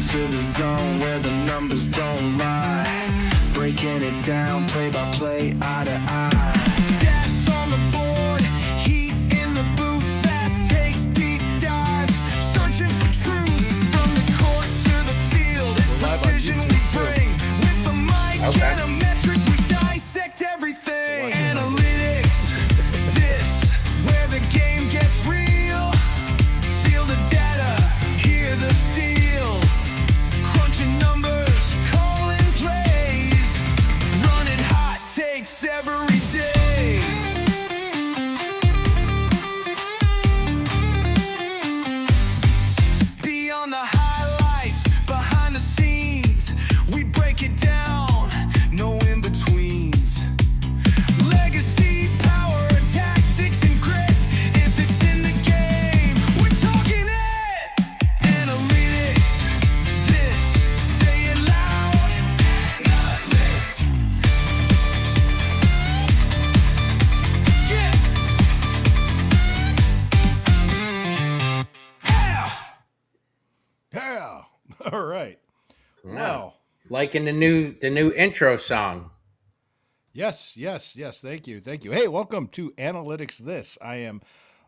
to the zone where the numbers don't lie. Breaking it down, play by play, eye to eye. Stats on the board, heat in the booth, fast takes, deep dives, searching for truth. From the court to the field, it's precision we bring. With the mic and a metric, we dissect everything. Analytics, this, where the game gets real. Feel the data, hear the steel. Crunching numbers, calling plays. Running hot takes every day. Beyond the highlights, behind the scenes, we break it down, no in-betweens. Legacy, power, tactics, and grit. If it's in the game, we're talking it. Analytics, this, say it loud. Analytics. Yeah. Yeah. All right. Wow. Liking the new intro song. Yes. Thank you. Hey, welcome to Analytics This. I am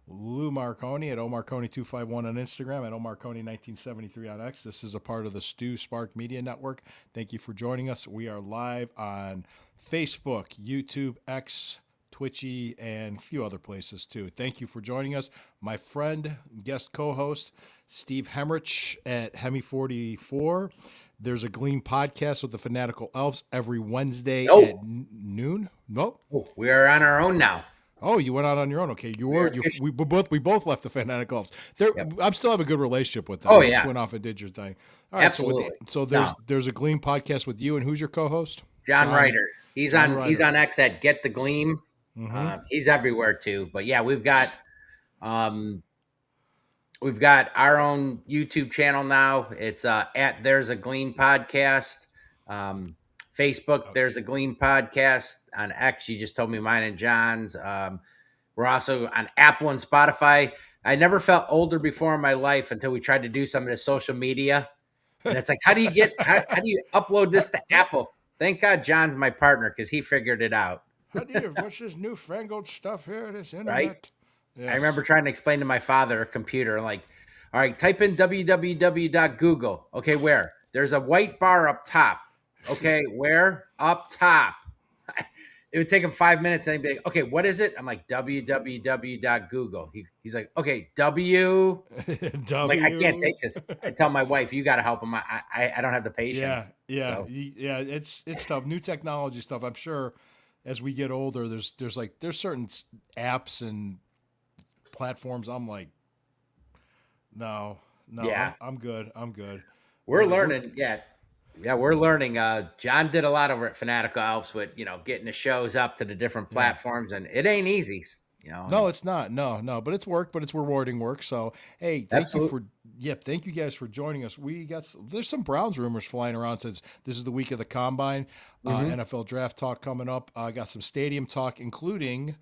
Lou Marconi at omarconi251 on Instagram, at omarconi1973 on X. This is a part of the Stu Spark Media Network. Thank you for joining us. We are live on Facebook, YouTube, X, Twitchy, and a few other places too. Thank you for joining us. My friend, guest co-host, Steve Hemrich at Hemi44. There's a Gleam podcast with the Fanatical Elves every Wednesday at noon. Nope. Oh, we are on our own now. Oh, you went out on your own. Okay, we both left the Fanatical Elves. I'm still have a good relationship with them. Oh, You yeah. just went off and did your thing. All right, Absolutely. So there's a Gleam podcast with you, and who's your co-host? John Ryder. He's John on X at Get the Gleam. Mhm. He's everywhere too. But yeah, we've got our own YouTube channel now. It's at There's a Gleam Podcast. Facebook, There's a Gleam Podcast. On X, you just told me mine and John's. We're also on Apple and Spotify. I never felt older before in my life until we tried to do some of the social media. And it's like, how do you upload this to Apple? Thank God John's my partner because he figured it out. What's this newfangled stuff here? This internet. Right? Yes. I remember trying to explain to my father a computer, like, all right, type in www.google. Okay, where? There's a white bar up top. Okay, where? Up top. It would take him 5 minutes and he'd be like, okay, what is it? I'm like, www.google. He's like, okay, W. I'm like, I can't take this. I tell my wife, you got to help him. I don't have the patience. Yeah. So, It's tough. New technology stuff. I'm sure as we get older, there's certain apps and platforms. I'm like, no, Yeah. I'm good. we're learning. Yeah, we're learning. John did a lot over at Fanatical Elves with, getting the shows up to the different platforms, and it ain't easy. No, it's not. No, but it's work, but it's rewarding work. So, hey, thank you guys for joining us. There's some Browns rumors flying around since this is the week of the Combine, NFL draft talk coming up. I got some stadium talk, including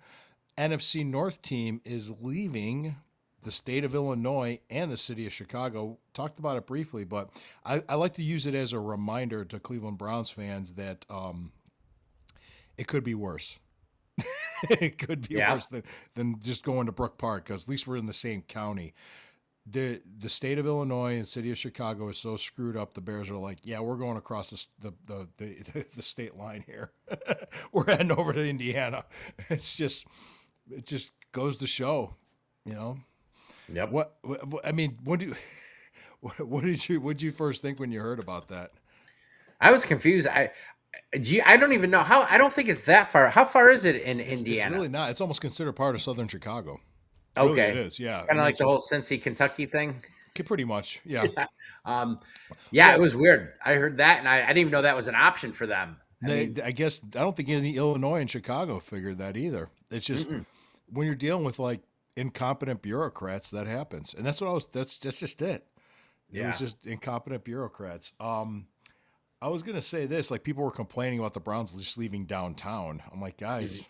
NFC North team is leaving the state of Illinois and the city of Chicago. Talked about it briefly, but I like to use it as a reminder to Cleveland Browns fans that it could be worse. It could be worse than just going to Brook Park, because at least we're in the same county. The state of Illinois and city of Chicago is so screwed up. The Bears are like, yeah, we're going across the state line here. We're heading over to Indiana. It just goes to show, Yep. What I mean, what did you first think when you heard about that? I was confused. I don't even know how. I don't think it's that far. How far is it in Indiana? It's really not. It's almost considered part of southern Chicago. Okay, really it is. Yeah, kind of like the whole Cincy, Kentucky thing. Pretty much. Yeah. It was weird. I heard that, and I didn't even know that was an option for them. I guess I don't think any Illinois and Chicago figured that either. It's just when you're dealing with like incompetent bureaucrats, that happens, and that's just it. It was just incompetent bureaucrats. I was gonna say this, like people were complaining about the Browns just leaving downtown. I'm like, guys,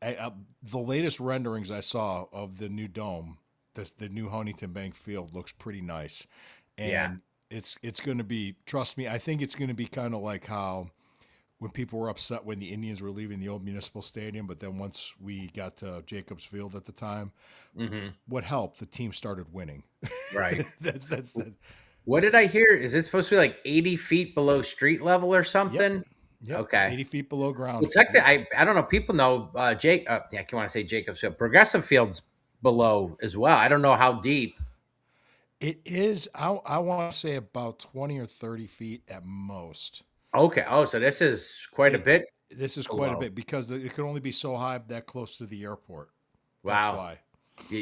the latest renderings I saw of the new dome, the new Huntington Bank Field looks pretty nice, and it's going to be. Trust me, I think it's going to be kind of like how when people were upset when the Indians were leaving the old Municipal Stadium, but then once we got to Jacobs Field at the time, what helped, the team started winning. Right. That's What did I hear? Is it supposed to be like 80 feet below street level or something? Yep, Okay. 80 feet below ground. Well, technically, I don't know. People know Jake. I can't want to say Jacobs Field. Progressive Field's below as well. I don't know how deep. It is. I want to say about 20 or 30 feet at most. Okay. Oh, so this is quite a bit. This is quite a bit because it can only be so high that close to the airport. That's Wow. why.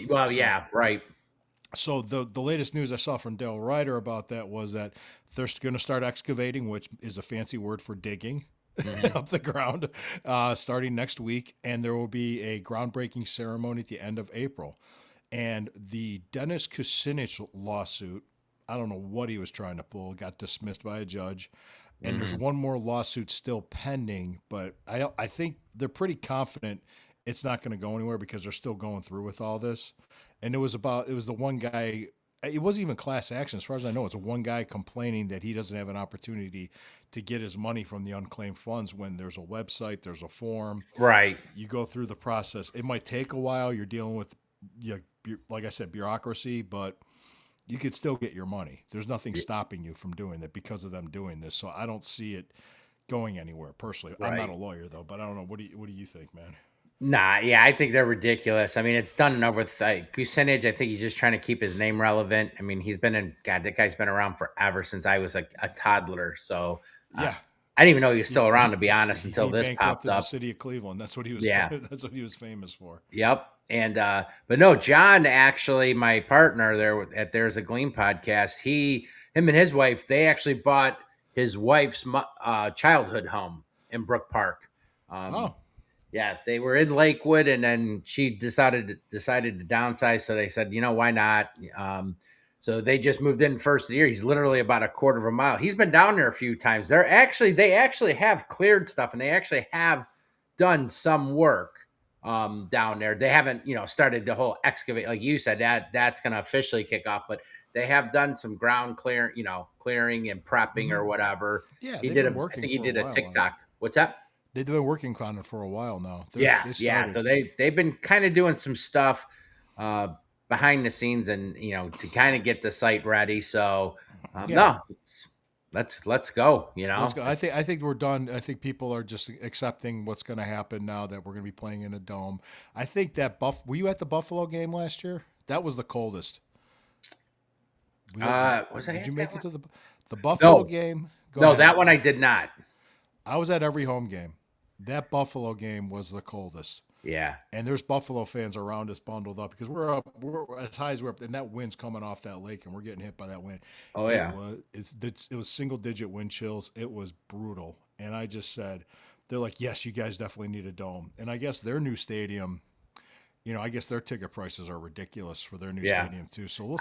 Well, yeah, right. So the latest news I saw from Dale Ryder about that was that they're going to start excavating, which is a fancy word for digging up the ground, starting next week, and there will be a groundbreaking ceremony at the end of April. And the Dennis Kucinich lawsuit, I don't know what he was trying to pull, got dismissed by a judge. And there's one more lawsuit still pending, but I think they're pretty confident it's not going to go anywhere because they're still going through with all this. And it was the one guy, it wasn't even class action. As far as I know, it's one guy complaining that he doesn't have an opportunity to get his money from the unclaimed funds when there's a website, there's a form. Right. You go through the process. It might take a while. You're dealing with, like I said, bureaucracy, but you could still get your money. There's nothing stopping you from doing that because of them doing this. So I don't see it going anywhere personally. Right. I'm not a lawyer though, but I don't know. What do you think, man? Nah, yeah, I think they're ridiculous. I mean, it's done and over with. Kucinich, I think he's just trying to keep his name relevant. I mean, that guy's been around forever since I was like a toddler. So Yeah. I didn't even know he was still around, to be honest, until He this popped bankrupted up. the city of Cleveland. That's what he was. Yeah. That's what he was famous for. Yep. And but no, John, actually, my partner there at There's a Gleam podcast, him and his wife, they actually bought his wife's childhood home in Brook Park. Yeah, they were in Lakewood, and then she decided to downsize. So they said, why not? So they just moved in first of the year. He's literally about a quarter of a mile. He's been down there a few times. They actually have cleared stuff, and they actually have done some work down there. They haven't, started the whole excavate, like you said, that's going to officially kick off, but they have done some ground clearing and prepping or whatever. Yeah, I think he did a TikTok. What's that? They've been working on it for a while now. Yeah. So they've been kind of doing some stuff behind the scenes, and to kind of get the site ready. So no, let's go. Let's go. I think we're done. I think people are just accepting what's going to happen now that we're going to be playing in a dome. I think that were you at the Buffalo game last year? That was the coldest. Did you make it to the Buffalo game? No, that one I did not. I was at every home game. That Buffalo game was the coldest. Yeah. And there's Buffalo fans around us bundled up because we're as high as we're up, and that wind's coming off that lake, and we're getting hit by that wind. Oh, yeah. It was single-digit wind chills. It was brutal. And I just said, they're like, yes, you guys definitely need a dome. And I guess their new stadium, I guess their ticket prices are ridiculous for their new stadium too. So we'll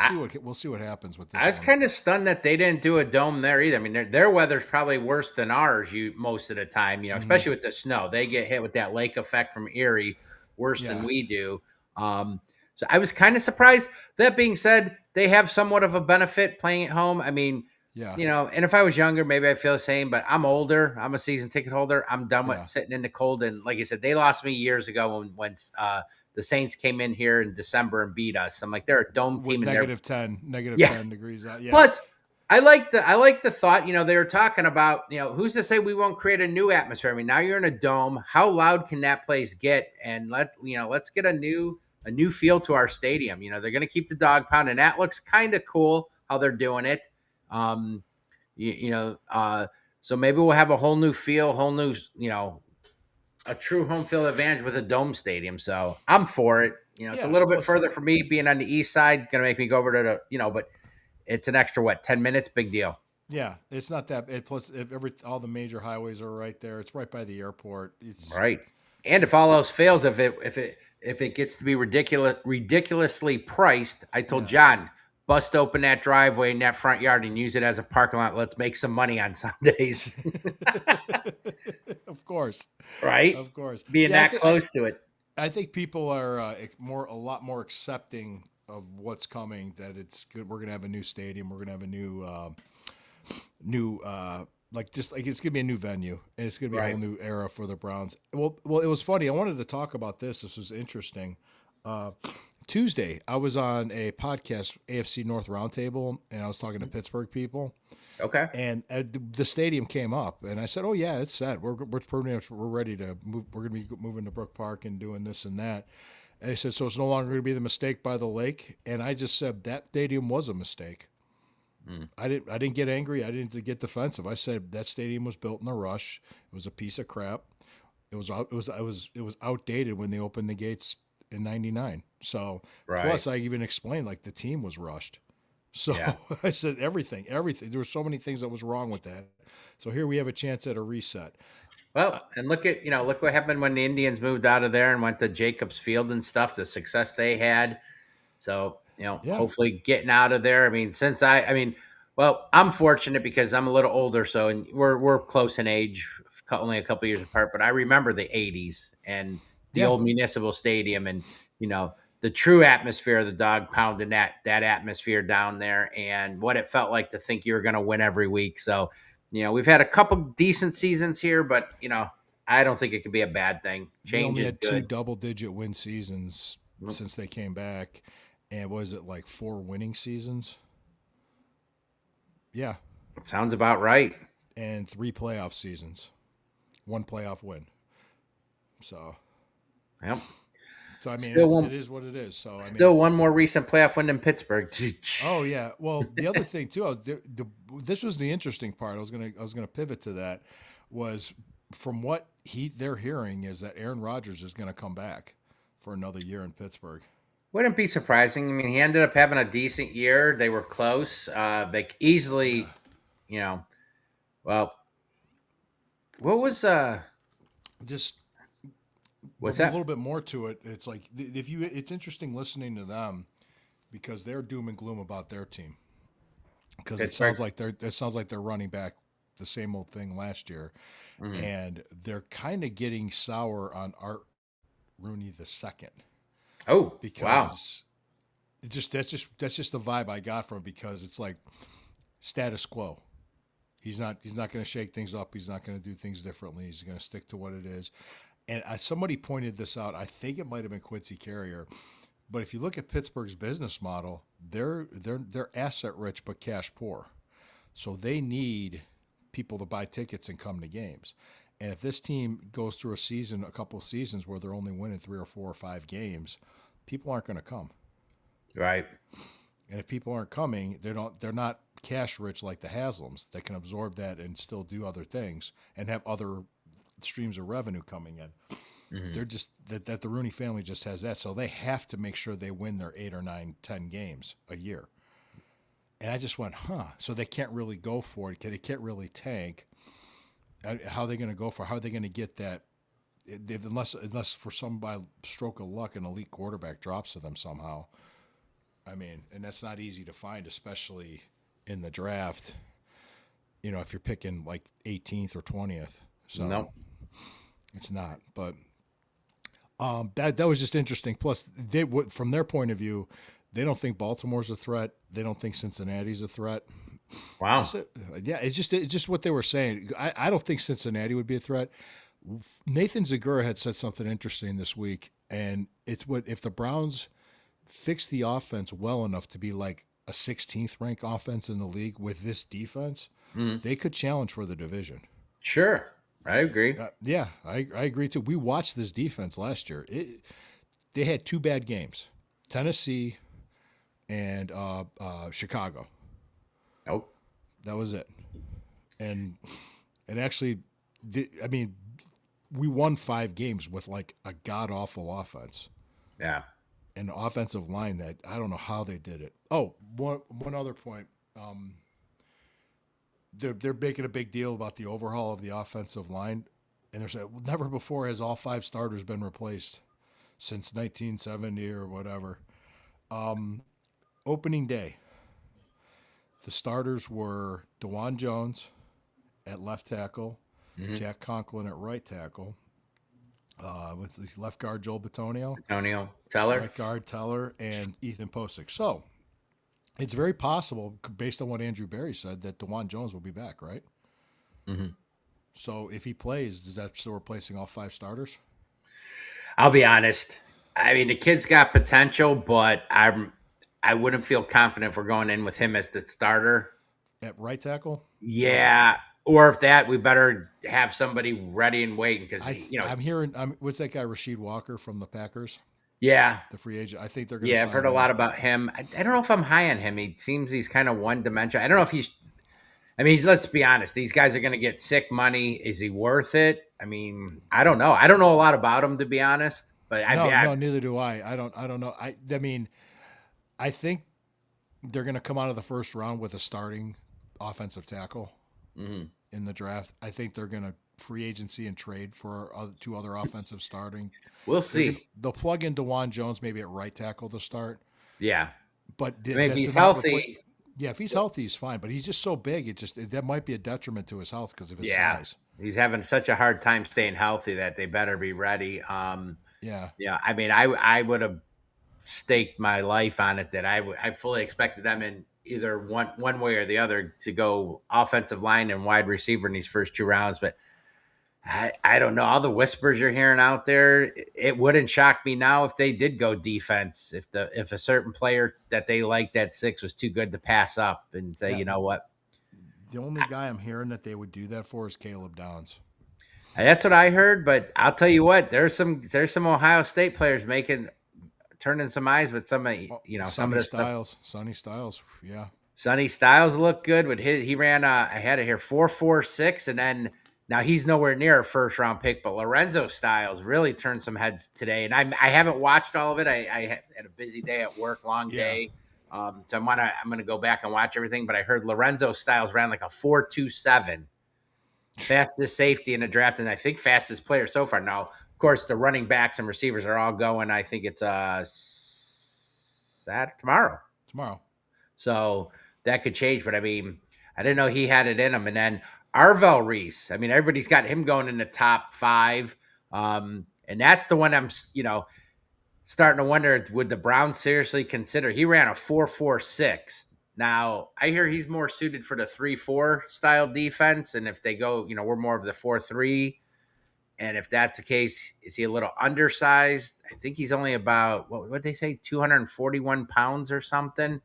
see what happens with this. I was kind of stunned that they didn't do a dome there either. I mean, their weather's probably worse than ours. Most of the time, especially with the snow, they get hit with that lake effect from Erie worse than we do. So I was kind of surprised. That being said, they have somewhat of a benefit playing at home. I mean, and if I was younger, maybe I'd feel the same, but I'm older. I'm a season ticket holder. I'm done with sitting in the cold. And like I said, they lost me years ago when the Saints came in here in December and beat us. I'm like, they're a dome team. With negative 10 degrees out. Yeah. Plus, I like the thought, they were talking about, who's to say we won't create a new atmosphere? I mean, now you're in a dome. How loud can that place get? And let's get a new feel to our stadium. They're going to keep the dog pound, and that looks kind of cool how they're doing it. So maybe we'll have a whole new feel, a true home field advantage with a dome stadium. So I'm for it. It's a little bit further for me being on the east side, going to make me go over to but it's an extra 10 minutes, big deal. Yeah, it's not that. Plus, all the major highways are right there. It's right by the airport. It's right. And if all else fails, if it gets to be ridiculously priced, I told John, bust open that driveway in that front yard and use it as a parking lot. Let's make some money on Sundays. Of course. Right? Of course. Being close to it. I think people are a lot more accepting of what's coming. That it's good. We're gonna have a new stadium. We're gonna have a new like just like it's gonna be a new venue, and it's gonna be a Right. whole new era for the Browns. Well, it was funny. I wanted to talk about this. This was interesting. Tuesday, I was on a podcast, AFC North Roundtable, and I was talking to Pittsburgh people. Okay. And the stadium came up, and I said, "Oh yeah, it's set. We're pretty much we're ready to move. We're going to be moving to Brook Park and doing this and that." And they said, "So it's no longer going to be the mistake by the lake." And I just said that stadium was a mistake. I didn't get angry. I didn't get defensive. I said that stadium was built in a rush. It was a piece of crap. It was outdated when they opened the gates in '99. So Right. plus I even explained like the team was rushed. So Yeah. I said everything. There were so many things that was wrong with that. So here we have a chance at a reset. Well, and look what happened when the Indians moved out of there and went to Jacobs Field and stuff, the success they had. So, Yeah. hopefully getting out of there. I mean, well, I'm fortunate because I'm a little older, so and we're close in age, only a couple years apart, but I remember the 80s and the Yeah. old Municipal Stadium and, the true atmosphere of the dog pounding that atmosphere down there and what it felt like to think you were going to win every week. So, we've had a couple decent seasons here, but, I don't think it could be a bad thing. They Change only is had two good. double-digit win seasons Yep. since they came back, and was it like 4 winning seasons? Yeah, Sounds about right. and 3 playoff seasons, 1 playoff win. So, Yep. I mean, Still one- it is what it is. So I mean, Still one more recent playoff win in Pittsburgh. oh yeah. Well, the other thing too, this was the interesting part. I was gonna pivot to that. Was from what they're hearing is that Aaron Rodgers is gonna come back for another year in Pittsburgh. Wouldn't be surprising. I mean, he ended up having a decent year. They were close. They easily, well, what was Just what's a that? little bit more to it. It's like it's interesting listening to them because they're doom and gloom about their team because it sounds like they're running back the same old thing last year, and they're kind of getting sour on Art Rooney the second. Oh, wow. Because that's just the vibe I got from it because it's like status quo. He's not going to shake things up. He's not going to do things differently. He's going to stick to what it is. And somebody pointed this out. I think it might have been Quincy Carrier, but if you look at Pittsburgh's business model, they're asset rich but cash poor, so they need people to buy tickets and come to games. And if this team goes through a couple of seasons where they're only winning 3 or 4 or 5 games, people aren't going to come. Right. And if people aren't coming, they're not cash rich like the Haslams that can absorb that and still do other things and have other streams of revenue coming in. They're just that the Rooney family just has that, so they have to make sure they win their 8 or 9, 10 games a year. And I just went, so they can't really go for it. They can't really tank. How are they going to go for? How are they going to get that? Unless for some by stroke of luck, an elite quarterback drops to them somehow. I mean, and that's not easy to find, especially in the draft. If you're picking like 18th or 20th, so No. it's not. But that was just interesting. Plus, from their point of view, they don't think Baltimore's a threat. They don't think Cincinnati's a threat. Wow. Yeah, it's just what they were saying. I don't think Cincinnati would be a threat. Nathan Zagura had said something interesting this week, and it's if the Browns fix the offense well enough to be like a 16th ranked offense in the league with this defense, they could challenge for the division. Sure. I agree. Yeah, I agree too. We watched this defense last year. They had 2 bad games, Tennessee and Chicago. Oh. That was it. And actually, we won 5 games with like a god awful offense. Yeah. An offensive line that I don't know how they did it. Oh, one other point. They're making a big deal about the overhaul of the offensive line, and they're saying never before has all 5 starters been replaced since 1970 or whatever. Opening day, the starters were DeJuan Jones at left tackle, Jack Conklin at right tackle, With the left guard Joel Bitonio, Antonio Teller. right guard Teller, and Ethan Posick. So it's very possible, based on what Andrew Barry said, that DeJuan Jones will be back, right? Mm-hmm. So if he plays, does that still replacing all 5 starters? I'll be honest. I mean, the kid's got potential, but I wouldn't feel confident if we're going in with him as the starter. At right tackle? Yeah. Or if that, we better have somebody ready and waiting because, I'm hearing, what's that guy, Rasheed Walker from the Packers, yeah. the free agent? I think they're going to Yeah, sign I've heard a him. lot about him. I don't know if I'm high on him. He seems he's kind of one dimensional. I don't know if let's be honest. These guys are going to get sick money. Is he worth it? I mean, I don't know. I don't know a lot about him, to be honest. But No, neither do I. I don't know. I mean, I think they're going to come out of the first round with a starting offensive tackle in the draft. I think they're going to free agency and trade for 2 other offensive starting. We'll see. They'll plug in DeJuan Jones maybe at right tackle to start. Yeah. But If he's healthy. Yeah, if he's healthy, he's fine. But he's just so big, that might be a detriment to his health because of his size. He's having such a hard time staying healthy that they better be ready. Yeah. I mean, I would have staked my life on it that I fully expected them in either one way or the other to go offensive line and wide receiver in these first 2 rounds. But I don't know. All the whispers you're hearing out there, it wouldn't shock me now if they did go defense. If a certain player that they liked at 6 was too good to pass up and say, you know what? The only guy I'm hearing that they would do that for is Caleb Downs. That's what I heard, but I'll tell you what, there's some Ohio State players turning some eyes with some some of the Styles, Sonny Styles, yeah. Sonny Styles looked good with he ran I had it here 4.46, and then now he's nowhere near a first round pick, but Lorenzo Styles really turned some heads today, and I haven't watched all of it. I had a busy day at work, long day. So I'm gonna go back and watch everything, but I heard Lorenzo Styles ran like a 4.27. Fastest safety in the draft, and I think fastest player so far. Now, of course, the running backs and receivers are all going. I think it's tomorrow. So that could change, but I mean, I didn't know he had it in him. And then Arvell Reese. I mean, everybody's got him going in the top 5, and that's the one I'm starting to wonder, would the Browns seriously consider? He ran a 4.46. Now, I hear he's more suited for the 3-4 style defense. And if they go, we're more of the 4-3. And if that's the case, is he a little undersized? I think he's only about, what did they say, 241 pounds or something.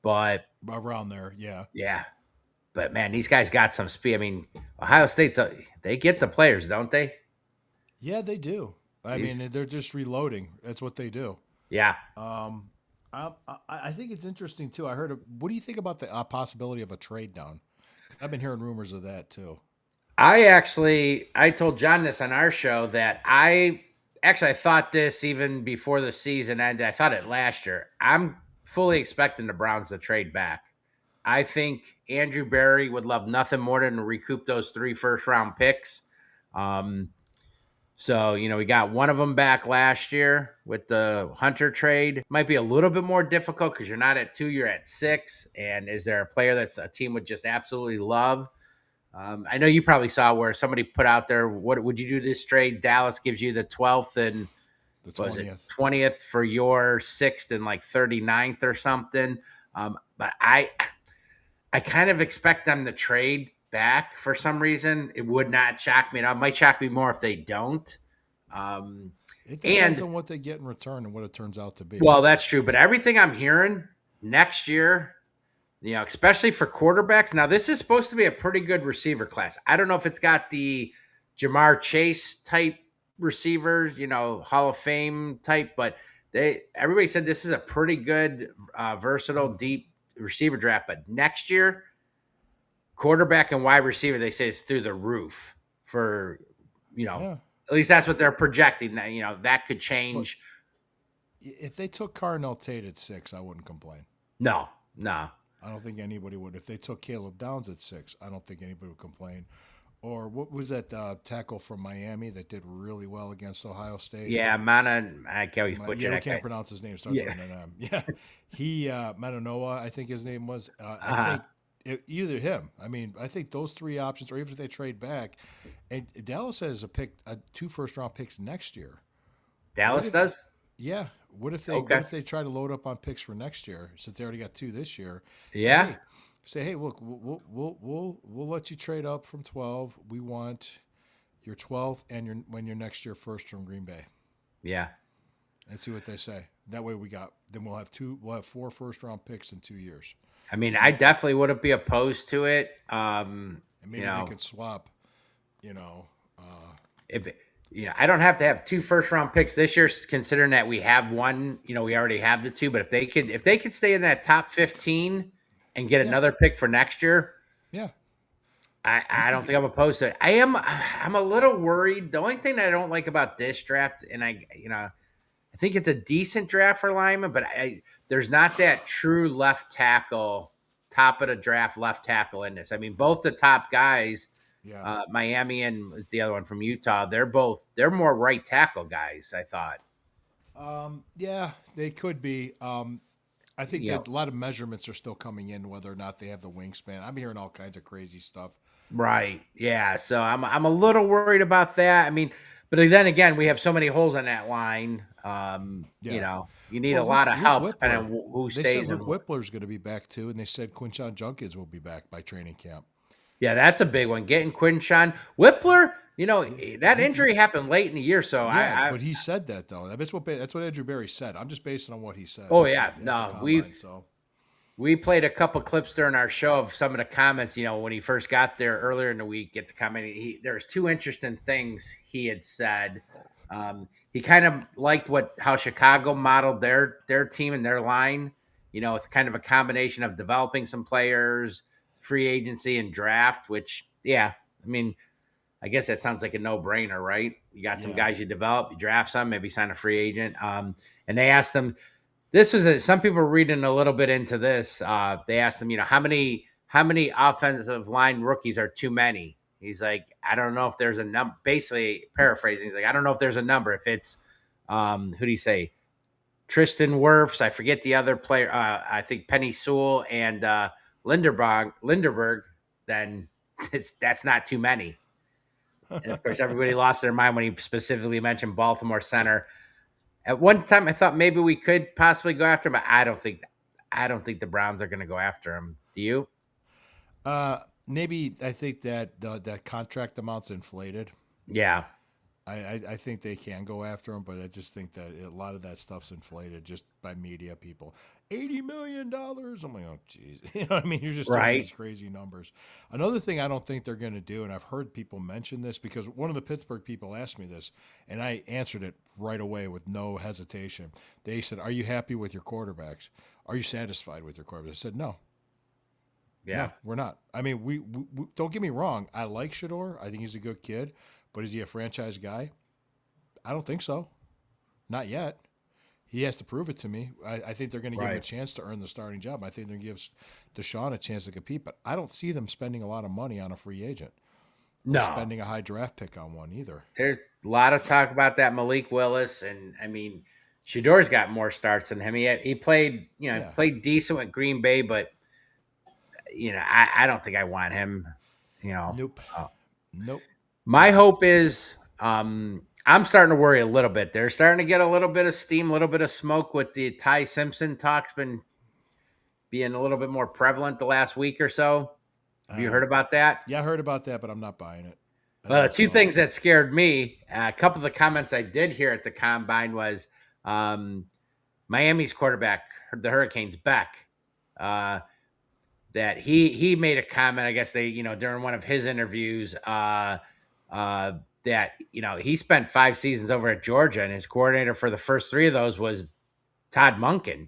But around there, yeah. Yeah. But, man, these guys got some speed. I mean, Ohio State, they get the players, don't they? Yeah, they do. I mean, they're just reloading. That's what they do. Yeah. I think it's interesting too. What do you think about the possibility of a trade down? I've been hearing rumors of that too. I told John this on our show that I thought this even before the season ended. I thought it last year. I'm fully expecting the Browns to trade back. I think Andrew Barry would love nothing more than to recoup those 3 first-round picks. So, we got one of them back last year with the Hunter trade. Might be a little bit more difficult because you're not at 2, you're at 6. And is there a player that's a team would just absolutely love? I know you probably saw where somebody put out there, what would you do this trade? Dallas gives you the 12th and the 20th. 20th for your 6th and like 39th or something. But I kind of expect them to trade back for some reason. It would not shock me. It might shock me more if they don't. It depends on what they get in return and what it turns out to be. Well, that's true. But everything I'm hearing next year, especially for quarterbacks. Now, this is supposed to be a pretty good receiver class. I don't know if it's got the Jamar Chase type receivers, Hall of Fame type, but everybody said this is a pretty good, versatile, deep receiver draft. But next year, quarterback and wide receiver, they say, is through the roof for, at least that's what they're projecting. That could change. But if they took Carnell Tate at 6, I wouldn't complain. No. I don't think anybody would. If they took Caleb Downs at 6, I don't think anybody would complain. Or what was that tackle from Miami that did really well against Ohio State? Yeah, I can't always butcher that. I can't pronounce his name. Starts with an M. Yeah, he Mananoa, I think his name was. I think either him. I mean, I think those three options, or even if they trade back, and Dallas has two first round picks next year. Dallas does? Yeah. What if Okay. they try to load up on picks for next year since they already got two this year? Yeah. Say hey, look, we'll let you trade up from 12. We want your 12th and your next year first from Green Bay. Yeah. And see what they say. That way we'll have 4 first round picks in 2 years. I mean, I definitely wouldn't be opposed to it. And maybe they could swap, If I don't have to have 2 first round picks this year, considering that we have one. We already have the 2. But if they could stay in that top 15 and get another pick for next year, yeah, I don't think I'm opposed to it. I'm a little worried. The only thing that I don't like about this draft, and I think it's a decent draft for linemen, but there's not that true left tackle, top of the draft left tackle in this. I mean, both the top guys. yeah. Miami and it's the other one from Utah. They're more right tackle guys, I thought. Yeah, they could be. I think that a lot of measurements are still coming in, whether or not they have the wingspan. I'm hearing all kinds of crazy stuff. Right. Yeah. So I'm a little worried about that. I mean, but then again, we have so many holes on that line. You need a lot of help depending on who stays. They said Luke Whippler's going to be back too, and they said Quinshon Judkins will be back by training camp. Yeah, that's a big one. Getting Quinshon Whippler, that injury happened late in the year, so but he said that though. That's what Andrew Berry said. I'm just basing on what he said. Oh yeah, we played a couple clips during our show of some of the comments. When he first got there earlier in the week, get the comment. There's 2 interesting things he had said. He kind of liked how Chicago modeled their team and their line. It's kind of a combination of developing some players, free agency, and draft, which, I mean, I guess that sounds like a no-brainer, right? You got some guys you develop, you draft some, maybe sign a free agent. And they asked them, some people were reading a little bit into this. They asked him, how many offensive line rookies are too many? He's like, I don't know if there's a number. Basically, paraphrasing, he's like, I don't know if there's a number. If it's, who do you say? Tristan Wirfs. I forget the other player. I think Penny Sewell and Linderberg. Then that's not too many. And of course, everybody lost their mind when he specifically mentioned Baltimore center. At one time, I thought maybe we could possibly go after him, but I don't think the Browns are going to go after him. Do you? Maybe I think that that contract amount's inflated. Yeah. I think they can go after him, but I just think that a lot of that stuff's inflated just by media people. $80 million. I'm like, oh, geez. You know what I mean? You're just throwing these crazy numbers. Another thing I don't think they're going to do, and I've heard people mention this because one of the Pittsburgh people asked me this, and I answered it right away with no hesitation. They said, are you happy with your quarterbacks? Are you satisfied with your quarterbacks? I said, no. Yeah. No, we're not. I mean, we don't get me wrong. I like Shedeur. I think he's a good kid. But is he a franchise guy? I don't think so. Not yet. He has to prove it to me. I think they're going to give him a chance to earn the starting job. I think they're going to give Deshaun a chance to compete. But I don't see them spending a lot of money on a free agent. No. Or spending a high draft pick on one either. There's a lot of talk about that Malik Willis. And, I mean, Shedeur's got more starts than him. He played, played decent with Green Bay. But, I don't think I want him, Nope. Nope. My hope is I'm starting to worry a little bit. They're starting to get a little bit of steam, a little bit of smoke with the Ty Simpson talks been being a little bit more prevalent the last week or so. Have you heard about that? Yeah, I heard about that, but I'm not buying it. Well, 2 things that scared me. A couple of the comments I did hear at the Combine was Miami's quarterback, the Hurricanes, Beck, that he made a comment, I guess during one of his interviews, that he spent 5 seasons over at Georgia, and his coordinator for the first 3 of those was Todd Monken,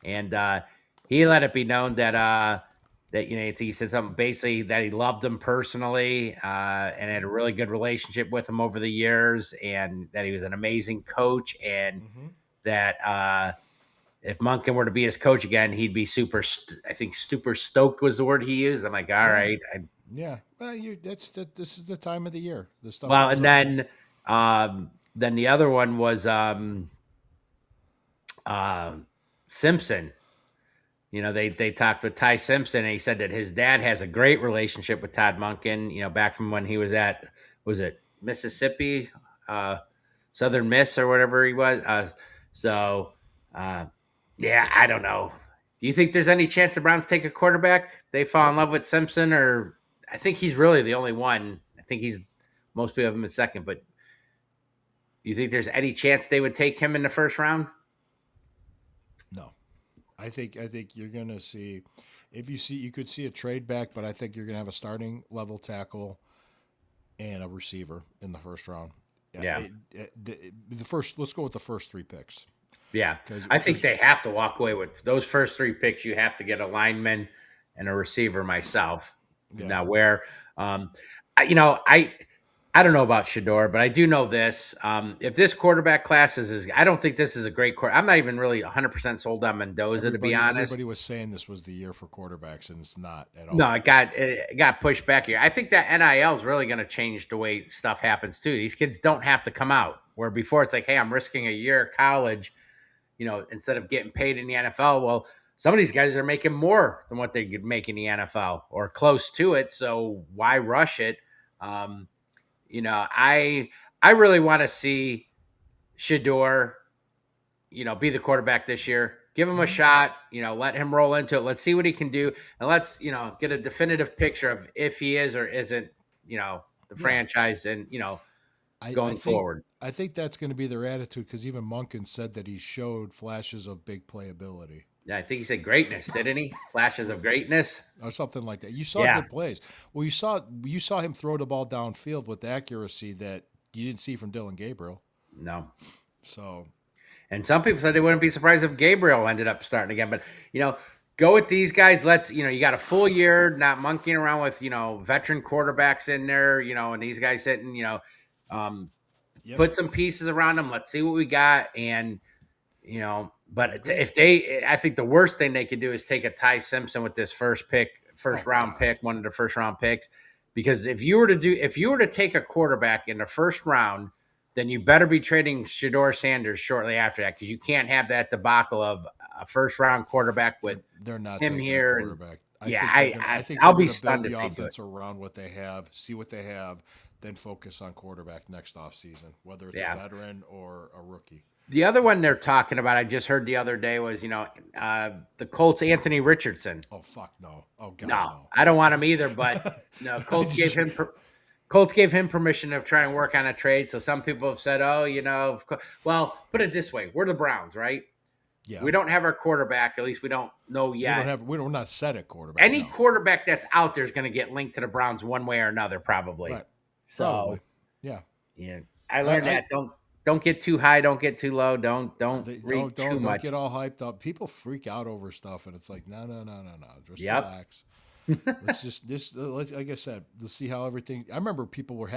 and he let it be known that he said something basically that he loved him personally and had a really good relationship with him over the years, and that he was an amazing coach, and that if Monken were to be his coach again, he'd be super stoked was the word he used. I'm like, all right. Yeah, well, this is the time of the year. The stuff. Well, and then the other one was Simpson. they talked with Ty Simpson, and he said that his dad has a great relationship with Todd Monken, back from when he was at, was it Mississippi, Southern Miss or whatever he was. So, uh, yeah, I don't know. Do you think there's any chance the Browns take a quarterback? They fall in love with Simpson, or I think he's really the only one. I think most people have him as second, but you think there's any chance they would take him in the first round? No, I think you're gonna see, if you could see a trade back, but I think you're gonna have a starting level tackle and a receiver in the first round. Yeah, Yeah. the first. Let's go with the first 3 picks. Yeah. Because I think they have to walk away with those first 3 picks. You have to get a lineman and a receiver myself. Yeah. Now, where, I don't know about Shador, but I do know this. If this quarterback class I don't think this is a great quarter. I'm not even really 100% sold on Mendoza, to be honest. Everybody was saying this was the year for quarterbacks, and it's not at all. No, it got pushed back here. I think that NIL is really going to change the way stuff happens too. These kids don't have to come out, where before it's like, hey, I'm risking a year of college, instead of getting paid in the NFL. Well, some of these guys are making more than what they could make in the NFL or close to it. So why rush it? I really want to see Shador, be the quarterback this year. Give him a shot, let him roll into it. Let's see what he can do. And let's, get a definitive picture of if he is or isn't, the franchise and, going forward. I think that's going to be their attitude, because even Monken said that he showed flashes of big playability. Yeah, I think he said greatness, didn't he? Flashes of greatness or something like that. You saw good plays. Well, you saw him throw the ball downfield with accuracy that you didn't see from Dylan Gabriel. No. So, and some people said they wouldn't be surprised if Gabriel ended up starting again. But go with these guys. Let's you got a full year, not monkeying around with veteran quarterbacks in there. And these guys sitting. Put some pieces around them. Let's see what we got. And but I think the worst thing they could do is take a Ty Simpson with this first round pick, one of the first round picks. Because if you were to take a quarterback in the first round, then you better be trading Shador Sanders shortly after that, because you can't have that debacle of a first round quarterback with they're not him here. Quarterback. I think I'll be stunned if the they do offense it. around what they have, see what they have, then focus on quarterback next offseason, whether it's a veteran or a rookie. The other one they're talking about, I just heard the other day, was the Colts' Anthony Richardson. Oh fuck no! Oh god, no. I don't want him either. But no, Colts gave him permission to try and work on a trade. So some people have said, well, put it this way: we're the Browns, right? Yeah. We don't have our quarterback. At least we don't know yet. We're not set at quarterback. Any quarterback that's out there is going to get linked to the Browns one way or another, probably. Right. So, probably. Yeah. I learned that. Don't get too high. Don't get too low. Don't read too much. Don't get all hyped up. People freak out over stuff, and it's like, no. Just relax. Let's like I said, let's see how everything. I remember people were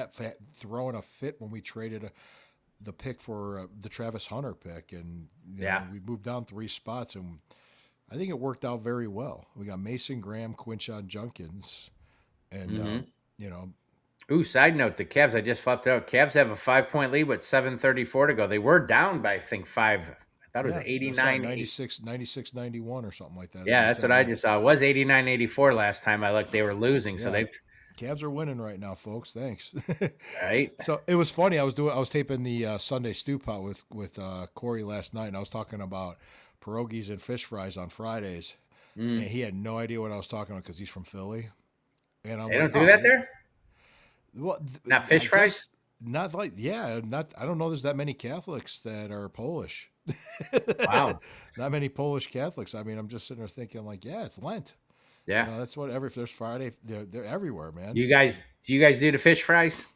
throwing a fit when we traded the pick for the Travis Hunter pick, and we moved down 3 spots, and I think it worked out very well. We got Mason Graham, Quinshon Junkins, and Ooh, side note, the Cavs, I just flipped out. Cavs have a 5-point lead with 7:34 to go. They were down by, I think, 5. I thought it was 89. 96, 91 or something like that. Yeah, that's what I just saw. It was 89-84 last time I looked. They were losing, so Cavs are winning right now, folks. Thanks. Right. So it was funny. I was taping the Sunday Stew Pot with Corey last night, and I was talking about pierogies and fish fries on Fridays, and he had no idea what I was talking about because he's from Philly. And they don't do that there? Well, not fish fries? Not like, not. I don't know. There's that many Catholics that are Polish. Wow. Not many Polish Catholics. I mean, I'm just sitting there thinking, like, it's Lent. Yeah, that's what. If there's Friday, they're everywhere, man. Do you guys do the fish fries?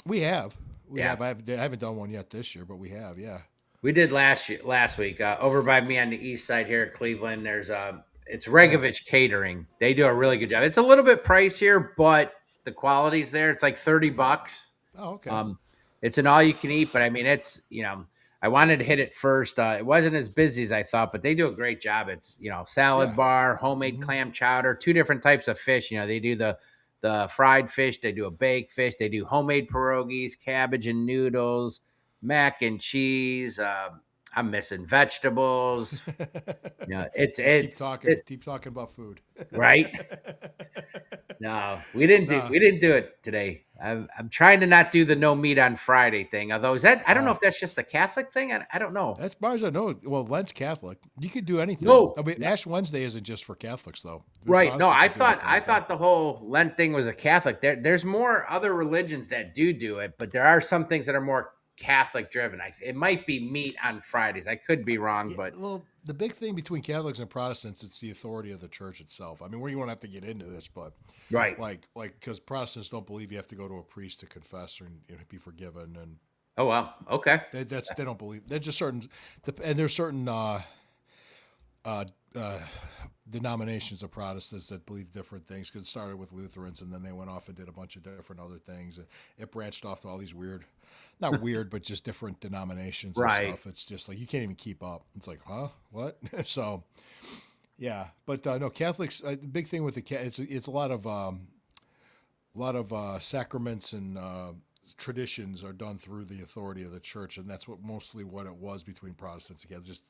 We have. I haven't done one yet this year, but we have. Yeah. We did last week over by me on the east side here at Cleveland. There's it's Regovich Catering. They do a really good job. It's a little bit pricier, but the quality's there. It's like $30. Oh, okay. It's an all you can eat, but I mean, it's, I wanted to hit it first. It wasn't as busy as I thought, but they do a great job. It's, salad bar, homemade clam chowder, 2 different types of fish. They do the fried fish. They do a baked fish. They do homemade pierogies, cabbage and noodles, mac and cheese. I'm missing vegetables. It's Keep talking about food. right. No, we didn't do No, it today. I'm trying to not do the no meat on Friday thing. Although is that I don't know if that's just a Catholic thing. I don't know. as far as I know, well, Lent's Catholic. You could do anything. No, I mean, Ash Wednesday isn't just for Catholics, though. There's right. No, Protestants that do Ash I Wednesday. thought the whole Lent thing was a Catholic. There's more other religions that do it, but there are some things that are more Catholic driven. It might be meat on Fridays. I could be wrong, Yeah, but well, the big thing between Catholics and Protestants, it's the authority of the church itself. I mean, we won't have to get into this, but right. because Protestants don't believe you have to go to a priest to confess or be forgiven, and Oh well. Okay. they don't believe. There's just certain, and there's certain uh, denominations of Protestants that believe different things. Because it started with Lutherans, and then they went off and did a bunch of different other things. And it branched off to all these weird, not weird, but just different denominations and Right. stuff. It's just like you can't even keep up. It's like, huh, what? So, yeah, but no, Catholics. The big thing with it's a lot of sacraments and traditions are done through the authority of the church, and that's what it was between Protestants and Catholics.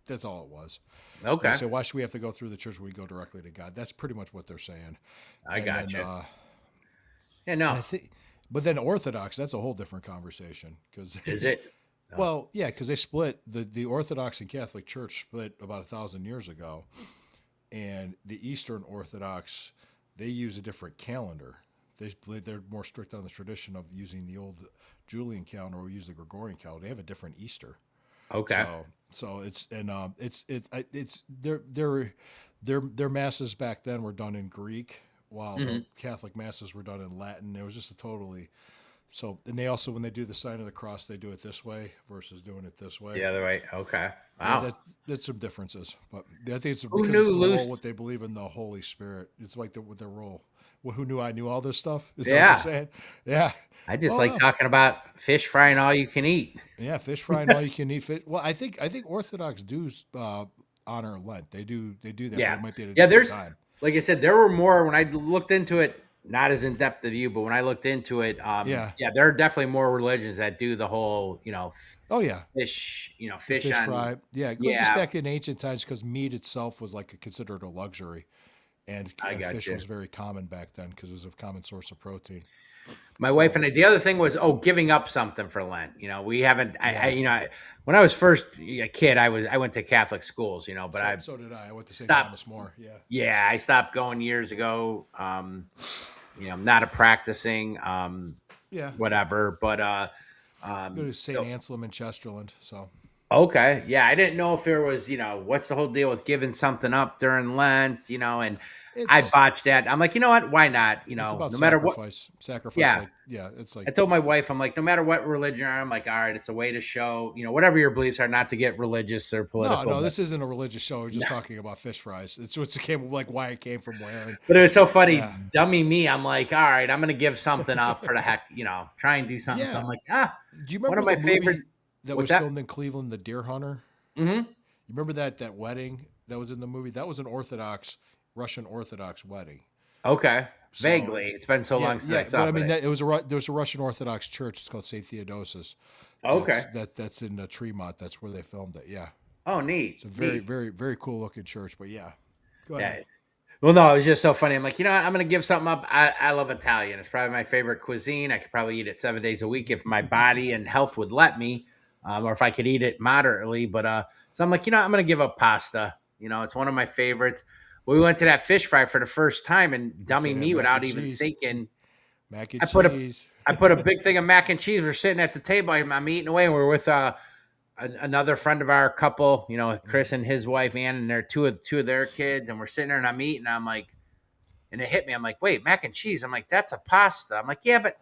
That's all it was. Okay. They say, why should we have to go through the church when we go directly to God? That's pretty much what they're saying. I And got then, you. yeah, No. I think, but then Orthodox, that's a whole different conversation because Is it? well, yeah, because they split the Orthodox and Catholic Church split about 1,000 years ago, and the Eastern Orthodox they use a different calendar. They're more strict on the tradition of using the old Julian calendar or use the Gregorian calendar. They have a different Easter. Okay. So it's their masses back then were done in Greek, while the Catholic masses were done in Latin. It was just a totally so. And they also, when they do the sign of the cross, they do it this way versus doing it this way. The other way. Okay. Yeah, Wow. that's some differences, but I think it's Who because knew it's the Lucy? role what they believe in the Holy Spirit. It's like with their role. Well, who knew I knew all this stuff? Is that Yeah. what you're saying? Yeah. I just Oh, like no. talking about fish frying all you can eat. Yeah, fish fry and all you can eat fish. Well, I think Orthodox do honor Lent. They do that. But Yeah. it might be at a Yeah. different time. Like I said, there were more when I looked into it, not as in depth of you, but when I looked into it, Yeah. there are definitely more religions that do the whole, Oh yeah, fish, fish fish on, fry. Yeah, it goes just yeah, back in ancient times because meat itself was considered a luxury, and I got fish you. was very common back then because it was a common source of protein. My wife and I, the other thing was, giving up something for Lent. We haven't, when I was first a kid, I went to Catholic schools, but So did I. I went to St. Stop. Thomas More. Yeah. yeah, I stopped going years ago. I'm not a practicing, Yeah. whatever, but, Go to St. Anselm in Chesterland. So okay. Yeah. I didn't know if there was, what's the whole deal with giving something up during Lent, and I it's botched that. I'm like, you know what? Why not? it's about No matter what. sacrifice. Yeah. It's I like told my wife, I'm like, no matter what religion you're on, I'm like, all right, it's a way to show, whatever your beliefs are, not to get religious or political. no. but- This isn't a religious show. We're just talking about fish fries. It's what's came like why it came from where. And, But it was so funny, Yeah. dummy me. I'm like, all right, I'm gonna give something up for the heck, try and do something. So Yeah. I'm like, do you remember one of my the movie favorite. that what's was that? filmed in Cleveland, The Deer Hunter? hmm You remember that wedding that was in the movie? That was an Russian Orthodox wedding. Okay, So- vaguely. It's been so long since I saw but I mean, it. that, it was there was a Russian Orthodox church. It's called St. Theodosius. Okay. That's in Tremont. That's where they filmed it. Yeah, Oh, neat. it's a very, Neat. very, very cool looking church. But yeah, go Yeah. ahead. Well, no, it was just so funny. I'm like, I'm going to give something up. I love Italian. It's probably my favorite cuisine. I could probably eat it 7 days a week if my body and health would let me, or if I could eat it moderately. But so I'm like, I'm going to give up pasta. It's one of my favorites. We went to that fish fry for the first time, and dummy Can't me have mac without and even cheese. thinking. Mac and I put a- cheese. I put a big thing of mac and cheese. We're sitting at the table. I'm eating away. And we're with another friend of our couple, Chris and his wife Ann, and they're two of their kids. And we're sitting there, and I'm eating. I'm like, and it hit me. I'm like, wait, mac and cheese. I'm like, that's a pasta. I'm like, yeah, but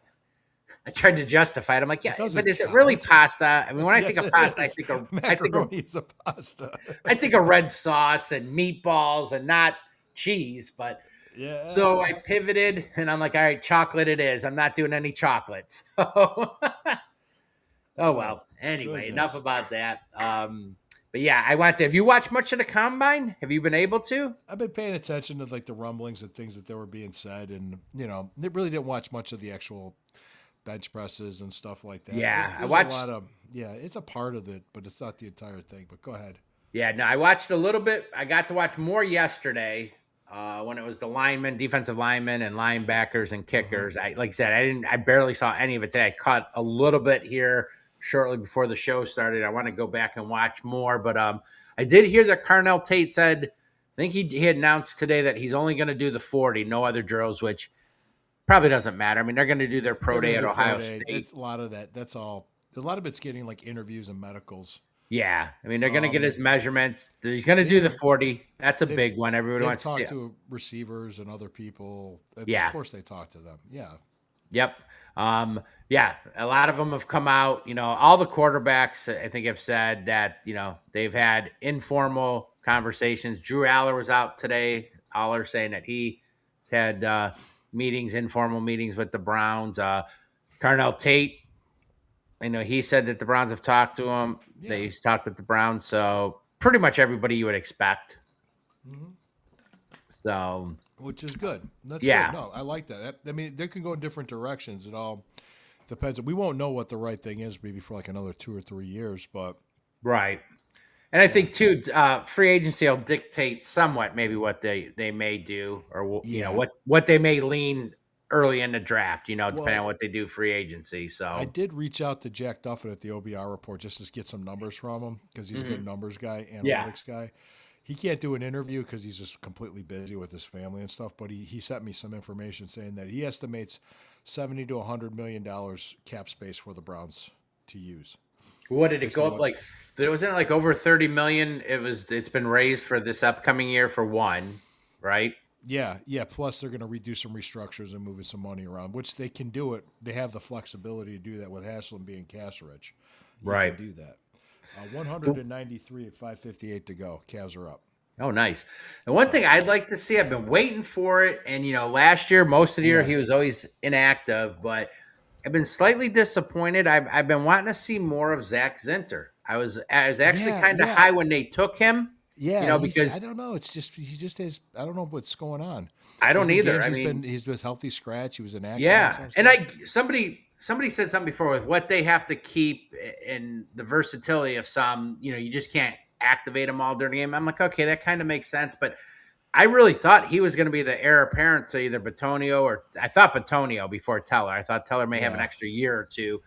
I tried to justify it. I'm like, yeah, doesn't but is it count. really pasta? I mean, when I Yes, think of it pasta, is. I think of Macaroni is a pasta. I think of red sauce and meatballs and not cheese. But Yeah. so I pivoted, and I'm like, all right, chocolate it is. I'm not doing any chocolates. Oh well. Anyway, enough Goodness. about that. But yeah, I want to. Have you watched much of the combine? Have you been able to? I've been paying attention to the rumblings and things that they were being said, and they really didn't watch much of the actual bench presses and stuff like that. Yeah, I There's watched. a lot of it's a part of it, but it's not the entire thing. But go ahead. Yeah, no, I watched a little bit. I got to watch more yesterday when it was the linemen, defensive linemen, and linebackers and kickers. I like I said, I barely saw any of it today. I caught a little bit here shortly before the show started. I want to go back and watch more, but I did hear that Carnell Tate said, I think he had announced today that he's only going to do the 40, no other drills, which probably doesn't matter. I mean, they're going to do their pro day at Ohio State. It's a lot of that. That's all. A lot of it's getting like interviews and medicals. Yeah, I mean they're going to get his measurements. He's going to do the 40. That's a big one. Everybody They've wants to see talked it. to receivers and other people. Yeah. Of course they talk to them. Yeah. Yep. Yeah, a lot of them have come out. All the quarterbacks I think have said that they've had informal conversations. Drew Aller was out today. Aller saying that he had informal meetings with the Browns. Carnell Tate, he said that the Browns have talked to him. Yeah. That he's talked with the Browns. So pretty much everybody you would expect. Mm-hmm. So, which is good. That's Yeah. good. No, I like that. I mean, they can go in different directions. It all depends. We won't know what the right thing is maybe for like another 2 or 3 years, but right. And I think too, free agency will dictate somewhat maybe what they may do, or what they may lean early in the draft. Depending on what they do free agency. So I did reach out to Jack Duffin at the OBR report just to get some numbers from him because he's a good numbers guy, analytics guy. He can't do an interview because he's just completely busy with his family and stuff. But he sent me some information saying that he estimates $70 to $100 million cap space for the Browns to use. What did it go up like? It wasn't like over 30 million. It's been raised for this upcoming year for one, right? Yeah. Plus they're going to redo some restructures and moving some money around, which they can do it. They have the flexibility to do that with Haslam being cash rich. Right. Can do that. 193 at 5:58 to go. Cavs are up. Oh, nice. And one thing I'd like to see, I've been waiting for it. And, last year, most of the year, he was always inactive, but I've been slightly disappointed. I've been wanting to see more of Zach Zinter. I was actually kind of high when they took him. Yeah, because I don't know. It's just he just has. I don't know what's going on. I don't either. He's with healthy scratch. He was inactive. Yeah, and somebody said something before with what they have to keep and the versatility of some. You just can't activate them all during the game. I'm like, okay, that kind of makes sense, but I really thought he was going to be the heir apparent to either Bitonio or I thought Bitonio before Teller. I thought Teller may have an extra year or two.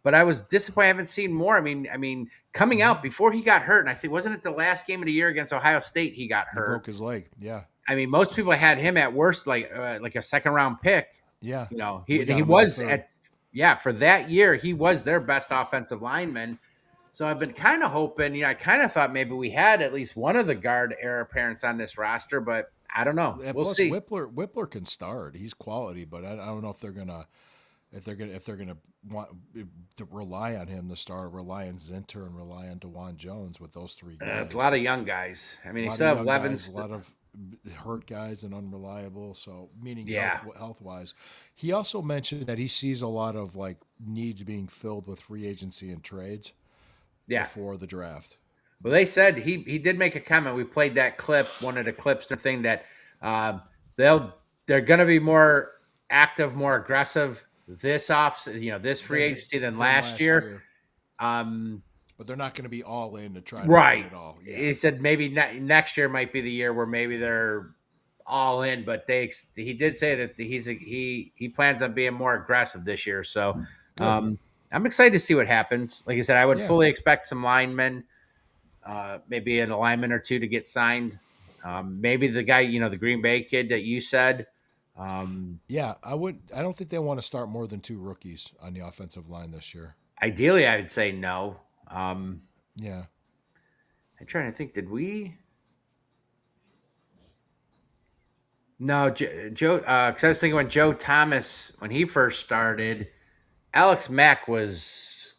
But I was disappointed. I haven't seen more. I mean, coming out before he got hurt, and I think wasn't it the last game of the year against Ohio State he got hurt? He broke his leg. Yeah. I mean, most people had him at worst like a second round pick. Yeah. He was for that year he was their best offensive lineman. So I've been kind of hoping. I kind of thought maybe we had at least one of the guard heir apparents on this roster, but I don't know. We'll see. Whippler can start. He's quality, but I don't know if they're gonna want to rely on him to start, rely on Zinter and rely on DeJuan Jones with those three guys. It's a lot of young guys. I mean, he still have Levens. A lot of hurt guys and unreliable. So meaning health wise, he also mentioned that he sees a lot of like needs being filled with free agency and trades. Before the draft. Well, they said he did make a comment. We played that clip, one of the clips, the thing that they're going to be more active, more aggressive this this free agency than last year. But they're not going to be all in to try to win it all. Yeah. He said maybe next year might be the year where maybe they're all in, but he did say that he plans on being more aggressive this year. So. I'm excited to see what happens. Like I said, I would fully expect some linemen, maybe an alignment or two to get signed. Maybe the guy, the Green Bay kid that you said. I don't think they want to start more than 2 rookies on the offensive line this year. Ideally, I would say no. I'm trying to think. Did we? No, Joe. Because I was thinking when Joe Thomas, when he first started. Alex Mack was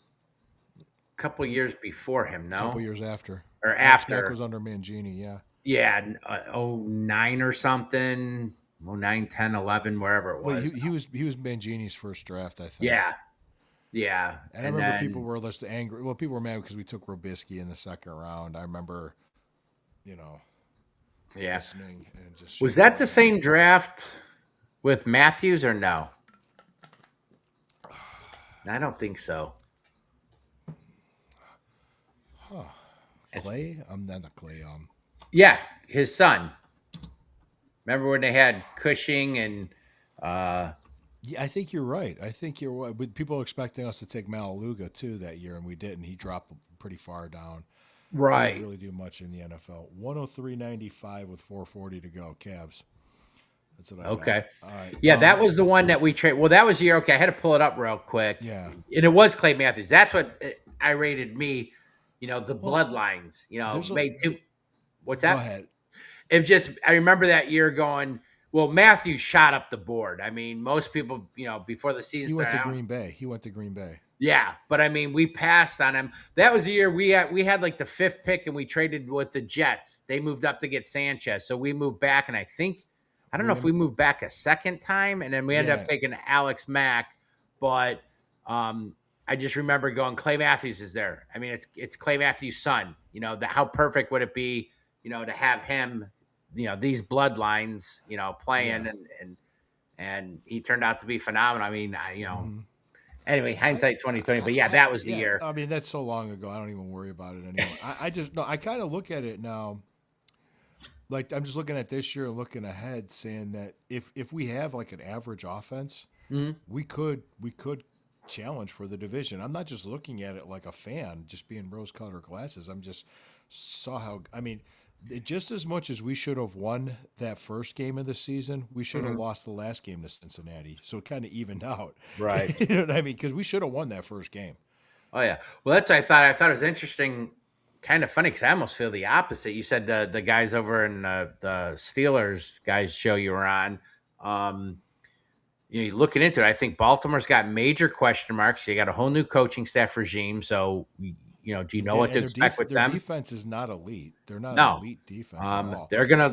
a couple years before him, no? A couple years after. Or after. Mack was under Mangini, yeah. Yeah, 09 or something, 09, 10, 11, wherever it was. Well, he was Mangini's first draft, I think. Yeah. And I remember people were less angry. Well, people were mad because we took Robisky in the second round. I remember, listening. And just was that the same draft with Matthews or no? I don't think so. Huh. Clay? I'm not Clay. Yeah, his son. Remember when they had Cushing and uh Yeah, I think you're right. I think you're right. With people expecting us to take Malaluga too that year, and we didn't. He dropped pretty far down. He didn't right. really do much in the NFL. 103.95 with 440 to go. Cavs. That's what I got. Okay. All right. Yeah, that was the one that we trade. Well, that was the year. Okay, I had to pull it up real quick, Yeah. and it was Clay Matthews. That's what I rated me. The Well, bloodlines. there's a. Made two. What's Go that? ahead. It just. I remember that year going. Well, Matthews shot up the board. I mean, most people, before the season He went to started, Green Bay. He went to Green Bay. yeah, but I mean, we passed on him. That was the year we had like the 5th pick, and we traded with the Jets. They moved up to get Sanchez, so we moved back, and I don't know if We we moved back a second time, and then we ended up Yeah. taking Alex Mack. But I just remember going, Clay Matthews is there. I mean, it's Clay Matthews' son. How perfect would it be, to have him, these bloodlines, playing, Yeah. and he turned out to be phenomenal. I mean, Mhm. Anyway, hindsight 2020, but yeah, that was the Yeah. year. I mean, that's so long ago. I don't even worry about it anymore. I just no. I kind of look at it now. Like I'm just looking at this year and looking ahead, saying that if we have like an average offense, Mhm. we could challenge for the division. I'm not just looking at it like a fan, just being rose-colored glasses. I'm just saw how. I mean, just as much as we should have won that first game of the season, we should have Mhm. lost the last game to Cincinnati. So it kind of evened out. Right. You know what I mean? Because we should have won that first game. Oh yeah. Well, that's what I thought. I thought it was interesting, kind of funny because I almost feel the opposite. You said the guys over in the Steelers guys show you were on. Um, you're looking into it. I think Baltimore's got major question marks. You got a whole new coaching staff regime. So, do you know what to And expect with their them? defense is not elite. They're not an No. elite defense at all. They're gonna,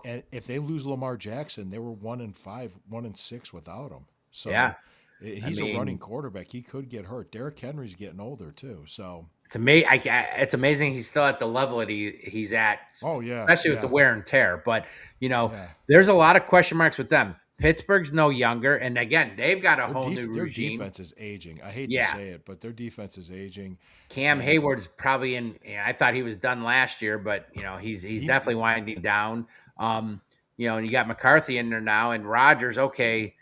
And if they lose Lamar Jackson, they were 1-5, 1-6 without him. So yeah. he's a running quarterback. He could get hurt. Derrick Henry's getting older too. So It's amazing. It's amazing he's still at the level that he's at, oh yeah, especially with the wear and tear. But yeah. there's a lot of question marks with them. Pittsburgh's no younger, and again, they've got a whole new Their regime. defense is aging. I hate Yeah. to say it, but their defense is aging. Cam Hayward's probably in. I thought he was done last year, but he's definitely winding down. And you got McCarthy in there now, and Rodgers. Okay,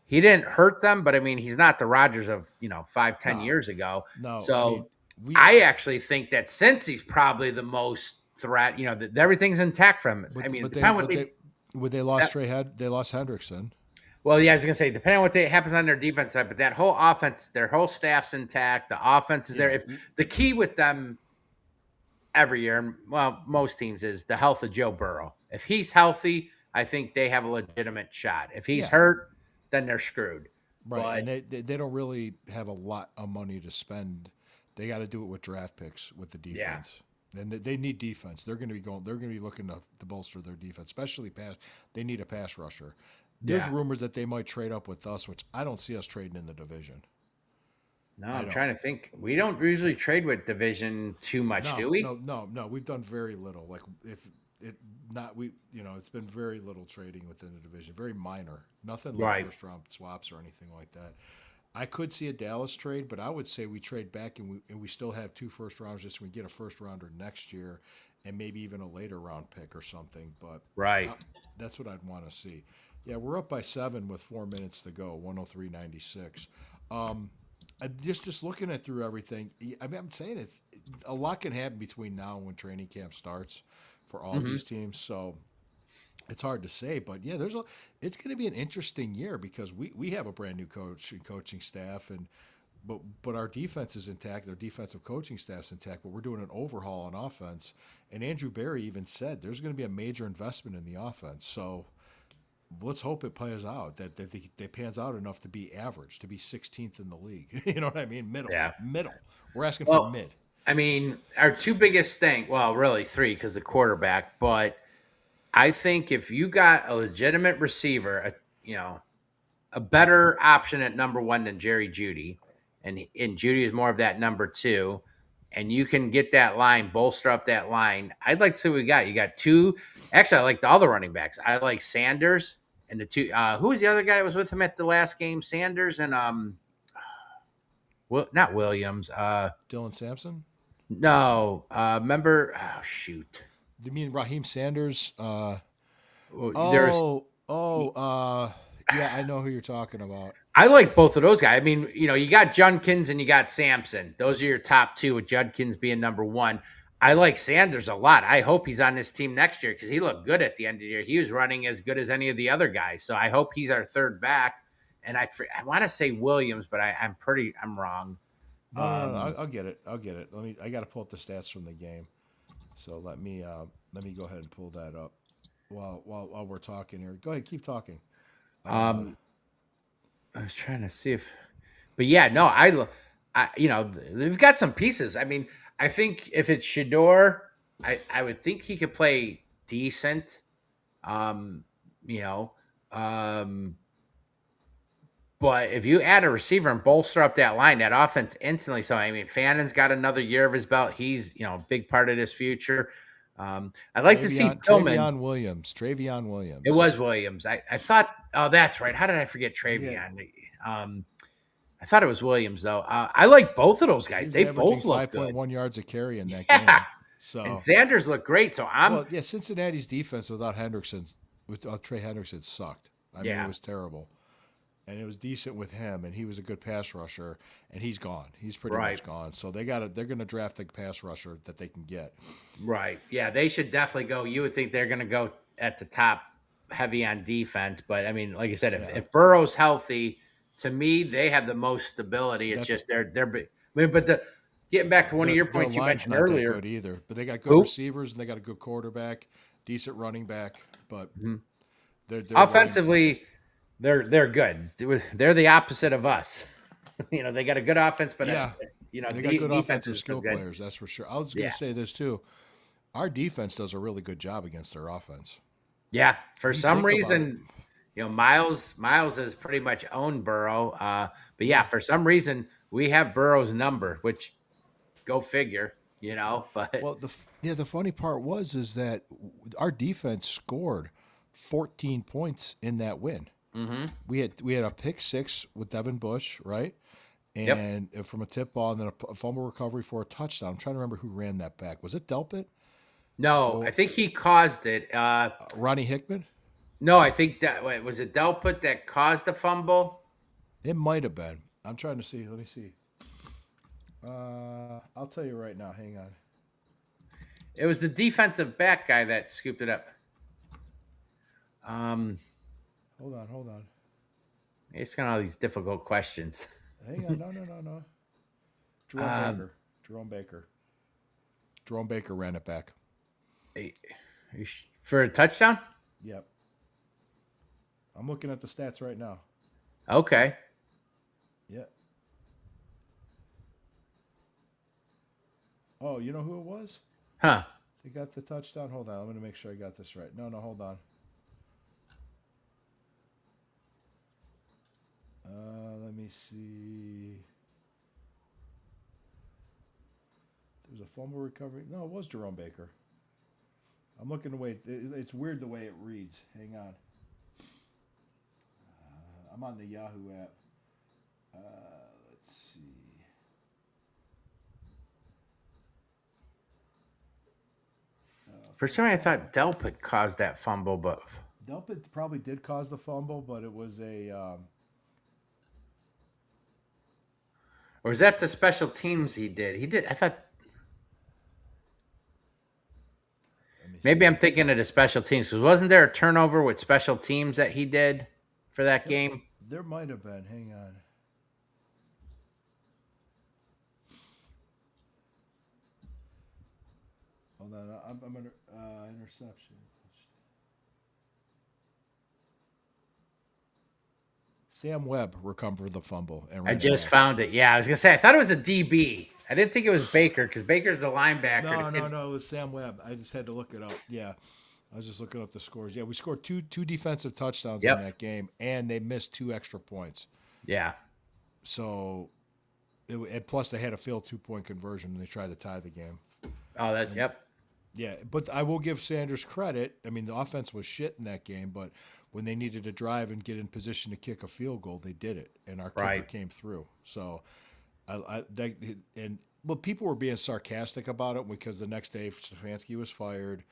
he didn't hurt them, but I mean, he's not the Rodgers of 5-10 No. years ago. No, So I mean, I actually think that since he's probably the most threat, that everything's intact from him. I mean, they lost they lost Hendrickson. well, yeah, I was gonna say, depending on what happens on their defense side, but that whole offense, their whole staff's intact. The offense is there. If the key with them every year, and well, most teams is the health of Joe Burrow. If he's healthy, I think they have a legitimate shot. If he's hurt, then they're screwed. Right, and they don't really have a lot of money to spend. They got to do it with draft picks with the defense. And they need defense. They're going to be going. They're going to be looking to bolster their defense, especially pass. They need a pass rusher. There's rumors that they might trade up with us, which I don't see us trading in the division. No, I'm trying to think. We don't usually trade with division too much, do we? No. We've done very little. Like if it not we, it's been very little trading within the division. Very minor. Nothing like first round swaps or anything like that. I could see a Dallas trade, but I would say we trade back and we still have 2 first rounders just so we get a first rounder next year and maybe even a later round pick or something. But that's what I'd want to see. Yeah, we're up by 7 with 4 minutes to go, 103.96. Just looking at through everything, I mean, I'm saying it's a lot can happen between now and when training camp starts for all these teams. So it's hard to say, but yeah, it's going to be an interesting year because we have a brand new coach and coaching staff, and but our defense is intact, our defensive coaching staff's intact, but we're doing an overhaul on offense. And Andrew Berry even said there's going to be a major investment in the offense. So let's hope it plays out that they pans out enough to be average, to be 16th in the league. You know what I mean? Middle. We're asking for mid. I mean, our 2 biggest thing, well, really 3 because the quarterback, but I think if you got a legitimate receiver, a better option at number 1 than Jerry Jeudy, and Jeudy is more of that number 2, and you can get that line, bolster up that line. I'd like to see what we got. You got 2. Actually, I like all the running backs. I like Sanders and the 2. Who was the other guy that was with him at the last game? Sanders and not Williams. Dylan Sampson. No. Remember? Oh shoot. You mean Raheem Sanders? There's. Yeah, I know who you're talking about. I like both of those guys. I mean, you got Judkins and you got Sampson. Those are your top two, with Judkins being number one. I like Sanders a lot. I hope he's on this team next year because he looked good at the end of the year. He was running as good as any of the other guys. So I hope he's our third back. And I want to say Williams, but I'm wrong. No, I'll get it. I got to pull up the stats from the game. So let me go ahead and pull that up while we're talking here. Go ahead, keep talking. I was trying to see but yeah, no, they've got some pieces. I mean, I think if it's Shador, I would think he could play decent. You know, but if you add a receiver and bolster up that line, that offense instantly. So I mean, Fannon's got another year of his belt. He's a big part of this future. I'd like to see Tillman. Travion Williams. It was Williams. I thought. Oh, that's right. How did I forget Travion? Yeah. I thought it was Williams though. I like both of those guys. They both look 5.1 yards a carry in that game. So and Sanders looked great. So Cincinnati's defense without Trey Hendrickson sucked. I mean, it was terrible. And it was decent with him, and he was a good pass rusher, and he's gone. He's pretty much gone. So they're going to draft the pass rusher that they can get. Right. Yeah, they should definitely go. You would think they're going to go at the top, heavy on defense. But I mean, like I said, if Burrow's healthy, to me, they have the most stability. It's just they're big. I mean, but getting back to one of your points you mentioned earlier, not that good either. But they got good receivers, and they got a good quarterback, decent running back. But they're offensively. They're good. They're the opposite of us. They got a good offense, but they got good offensive skill players. That's for sure. I was going to say this too. Our defense does a really good job against their offense. Yeah, for some reason, Miles has pretty much owned Burrow. But yeah, for some reason we have Burrow's number, which go figure. But the funny part is that our defense scored 14 points in that win. Mm-hmm. We had a pick six with Devin Bush, right? And from a tip ball, and then a fumble recovery for a touchdown. I'm trying to remember who ran that back. Was it Delpit? No, I think he caused it. Ronnie Hickman? No, I think was it Delpit that caused the fumble? It might have been. I'm trying to see. Let me see. I'll tell you right now. Hang on. It was the defensive back guy that scooped it up. Hold on. It's got all these difficult questions. Hang on, no. Jerome Baker ran it back. For a touchdown? Yep. I'm looking at the stats right now. Okay. Yep. Oh, you know who it was? Huh. They got the touchdown. Hold on. I'm going to make sure I got this right. No, hold on. Let me see. There was a fumble recovery. No, it was Jerome Baker. I'm looking away. It's weird the way it reads. Hang on. I'm on the Yahoo app. Let's see. For some reason, I thought Delpit caused that fumble, but Delpit probably did cause the fumble, but it was a. Or is that the special teams he did? He did. I thought. Maybe I'm thinking of the special teams. Because wasn't there a turnover with special teams that he did for that game? There might have been. Hang on. Hold on. I'm under interception. Sam Webb recovered the fumble. I just found it. Yeah, I was going to say, I thought it was a DB. I didn't think it was Baker because Baker's the linebacker. No, it was Sam Webb. I just had to look it up. Yeah, I was just looking up the scores. Yeah, we scored two defensive touchdowns in that game, and they missed 2 extra points. Yeah. So, and plus they had a failed 2-point conversion, and they tried to tie the game. Oh, yep. Yeah, but I will give Sanders credit. I mean, the offense was shit in that game, but when they needed to drive and get in position to kick a field goal, they did it, and our kicker came through. So Well, people were being sarcastic about it because the next day Stefanski was fired,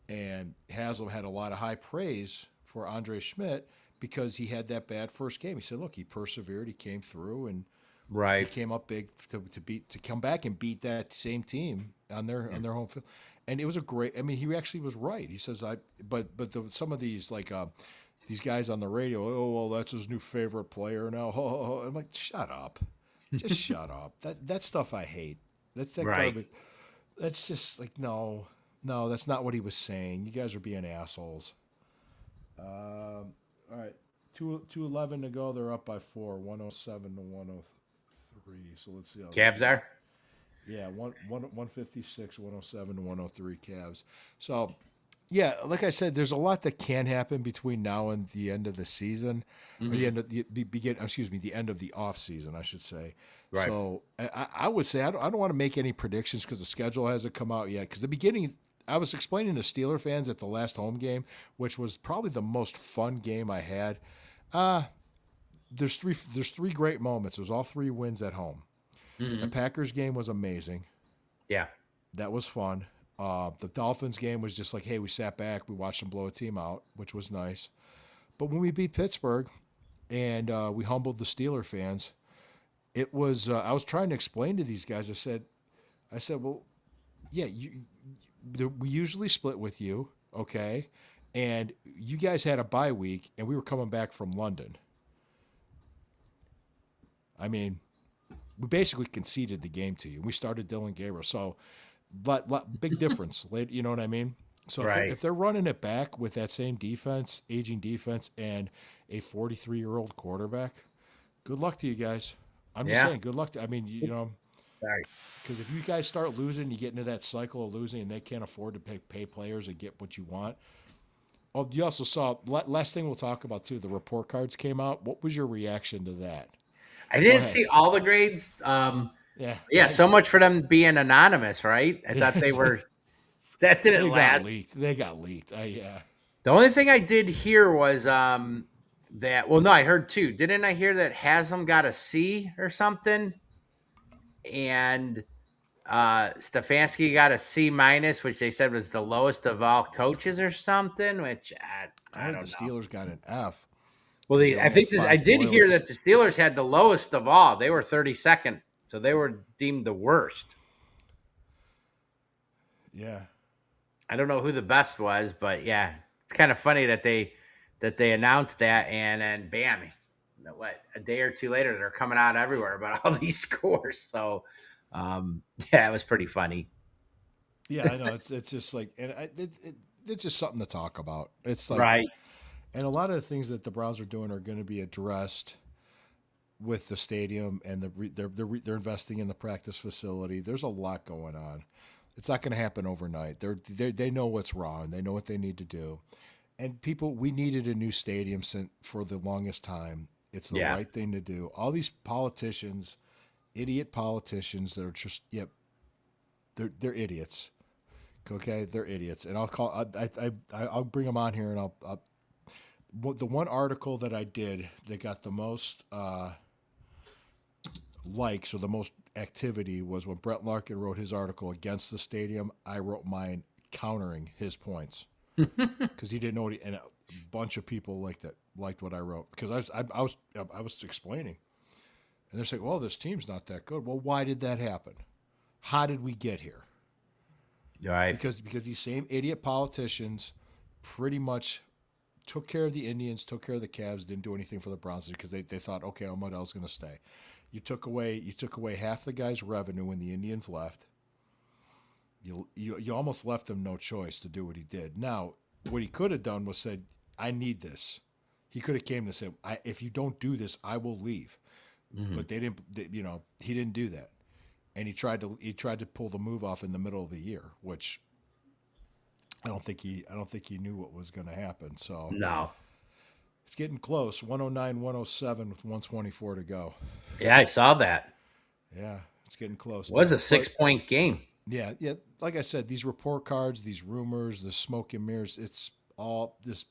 and Haslam had a lot of high praise for Andre Schmidt because he had that bad first game. He said, "Look, he persevered, he came through, and he Right. came up big to come back and beat that same team on their home field." And it was a great. I mean, he actually was right. He says, some of these these guys on the radio, oh well, that's his new favorite player now. I'm like, shut up, just shut up. That stuff I hate. That's that Right. garbage. That's just like no, that's not what he was saying. You guys are being assholes. All right, 2:11 to go. They're up by 4, 107 to 103. So let's see how this Cavs goes. are. Yeah, 156, 107 to 103 Cavs. So yeah, like I said, there's a lot that can happen between now and the end of the season, or the end of the end of the off season, I should say. Right. So I would say I don't want to make any predictions because the schedule hasn't come out yet. Because the beginning, I was explaining to Steeler fans at the last home game, which was probably the most fun game I had. There's three great moments. There's all three wins at home. The Packers game was amazing. Yeah. That was fun. The Dolphins game was just like, hey, we sat back, we watched them blow a team out, which was nice. But when we beat Pittsburgh and we humbled the Steeler fans, it was. I was trying to explain to these guys. I said, well, yeah, we usually split with you, okay, and you guys had a bye week, and we were coming back from London. I mean, we basically conceded the game to you. We started Dylan Gabriel, so but big difference. You know what I mean? So Right. if they're running it back with that same defense, aging defense, and a 43-year-old quarterback, good luck to you guys. I'm just Yeah. saying, good luck. I mean, you know, Right. because if you guys start losing, you get into that cycle of losing, and they can't afford to pay players and get what you want. Oh, you also saw last thing we'll talk about too. The report cards came out. What was your reaction to that? I didn't ahead. see all the grades. Yeah, Yeah. So much for them being anonymous, right? I thought they were. That didn't they got last. leaked. They got leaked. Yeah. The only thing I did hear was that. Well, no, I heard two. Didn't I hear that Haslam got a C or something, and Stefanski got a C minus, which they said was the lowest of all coaches or something. Which I I heard don't the know. Steelers got an F. Well, They I only think had I 5 did hear toilets. that the Steelers had the lowest of all. They were 32nd, so they were deemed the worst. Yeah. I don't know who the best was, but yeah, it's kind of funny that they announced that, and then bam, what, a day or two later they're coming out everywhere about all these scores. So yeah, it was pretty funny. Yeah, I know. It's just like, and it's just something to talk about. It's like, Right. and a lot of the things that the Browns are doing are going to be addressed with the stadium, and they're investing in the practice facility. There's a lot going on. It's not going to happen overnight. They know what's wrong. They know what they need to do. And people, we needed a new stadium for the longest time. It's the Yeah. right thing to do. All these politicians, idiot politicians that are just, yep, they're idiots. Okay, they're idiots. And I'll bring them on here, and I'll the one article that I did that got the most likes or the most activity was when Brett Larkin wrote his article against the stadium. I wrote mine countering his points because he didn't know what and a bunch of people liked what I wrote because I was explaining, and they're saying, "Well, this team's not that good." Well, why did that happen? How did we get here? Right. Because these same idiot politicians pretty much took care of the Indians, took care of the Cavs, didn't do anything for the Browns because they thought, okay, Modell's going to stay. You took away half the guy's revenue when the Indians left. You almost left him no choice to do what he did. Now, what he could have done was said, "I need this." He could have came and said, "If you don't do this, I will leave." But they didn't. He didn't do that, and he tried to pull the move off in the middle of the year, which I don't think he knew what was going to happen. So No. it's getting close. 109, 107 with 124 to go. Yeah, I saw that. Yeah, it's getting close. It was a 6-point game. Yeah. Like I said, these report cards, these rumors, the smoke and mirrors, it's all this.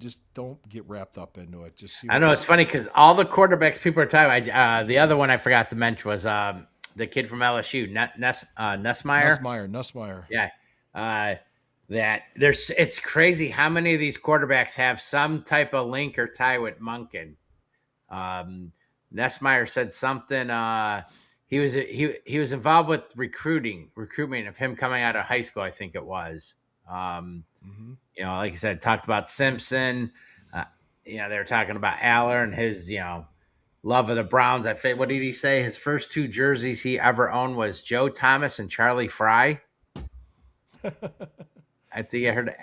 just don't get wrapped up into it. Just see. I know it's funny because all the quarterbacks people are talking about. The other one I forgot to mention was the kid from LSU, Nussmeyer. Nussmeyer. Yeah, that it's crazy how many of these quarterbacks have some type of link or tie with Monken. Nussmeyer said something. He was involved with recruitment of him coming out of high school. I think it was. Like I said, talked about Simpson. They were talking about Aller and his, love of the Browns. What did he say? His first two jerseys he ever owned was Joe Thomas and Charlie Fry. I think I heard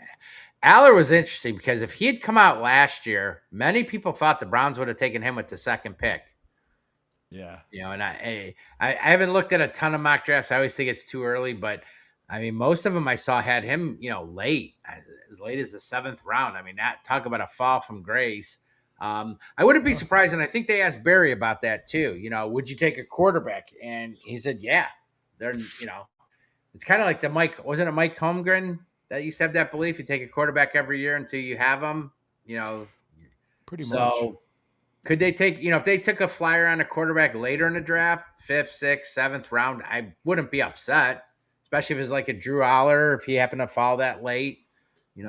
Aller was interesting because if he had come out last year, many people thought the Browns would have taken him with the second pick. Yeah. And I haven't looked at a ton of mock drafts. I always think it's too early, but I mean, most of them I saw had him, late, as late as the 7th round. I mean, talk about a fall from grace. I wouldn't be surprised, and I think they asked Barry about that too. Would you take a quarterback? And he said, yeah. They're, it's kind of like wasn't it Mike Holmgren that used to have that belief? You take a quarterback every year until you have them, Pretty much. Could they take, if they took a flyer on a quarterback later in the draft, 5th, 6th, 7th round, I wouldn't be upset, especially if it's like a Drew Aller, if he happened to fall that late.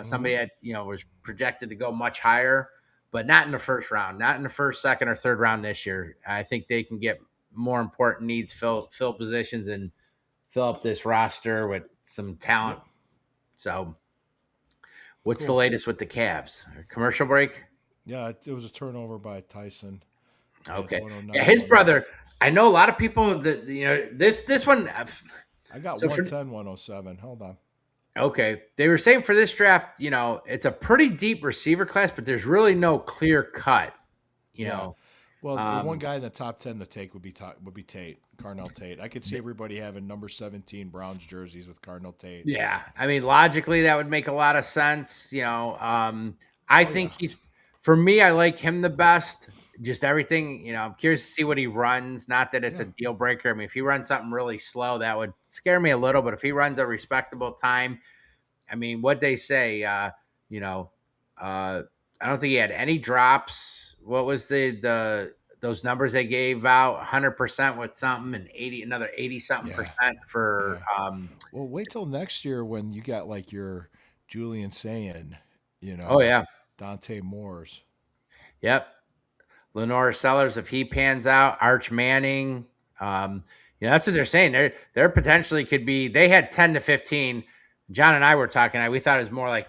Somebody that, was projected to go much higher, but not in the first round, not in the first, second, or third round this year. I think they can get more important needs, fill positions, and fill up this roster with some talent. So what's the latest with the Cavs? Commercial break? Yeah, it was a turnover by Tyson. Okay. Yeah, his brother, I know a lot of people that, this one. I got 110, 107. Hold on. Okay. They were saying for this draft, it's a pretty deep receiver class, but there's really no clear cut, know. Well, the one guy in the top 10 to take would be Tate, Carnell Tate. I could see everybody having number 17 Browns jerseys with Carnell Tate. Yeah. I mean, logically, that would make a lot of sense. I think for me, I like him the best. Just everything, I'm curious to see what he runs. Not that it's a deal breaker. I mean, if he runs something really slow, that would scare me a little. But if he runs a respectable time, I mean, what they say, I don't think he had any drops. What was those numbers they gave out? 100% with something, and another 80 something percent for. Well, wait till next year when you got like your Julian Sayin, Oh yeah. Dante Moores. Yep. Lenore Sellers, if he pans out, Arch Manning. That's what they're saying. There potentially could be. They had 10 to 15. John and I were talking. We thought it was more like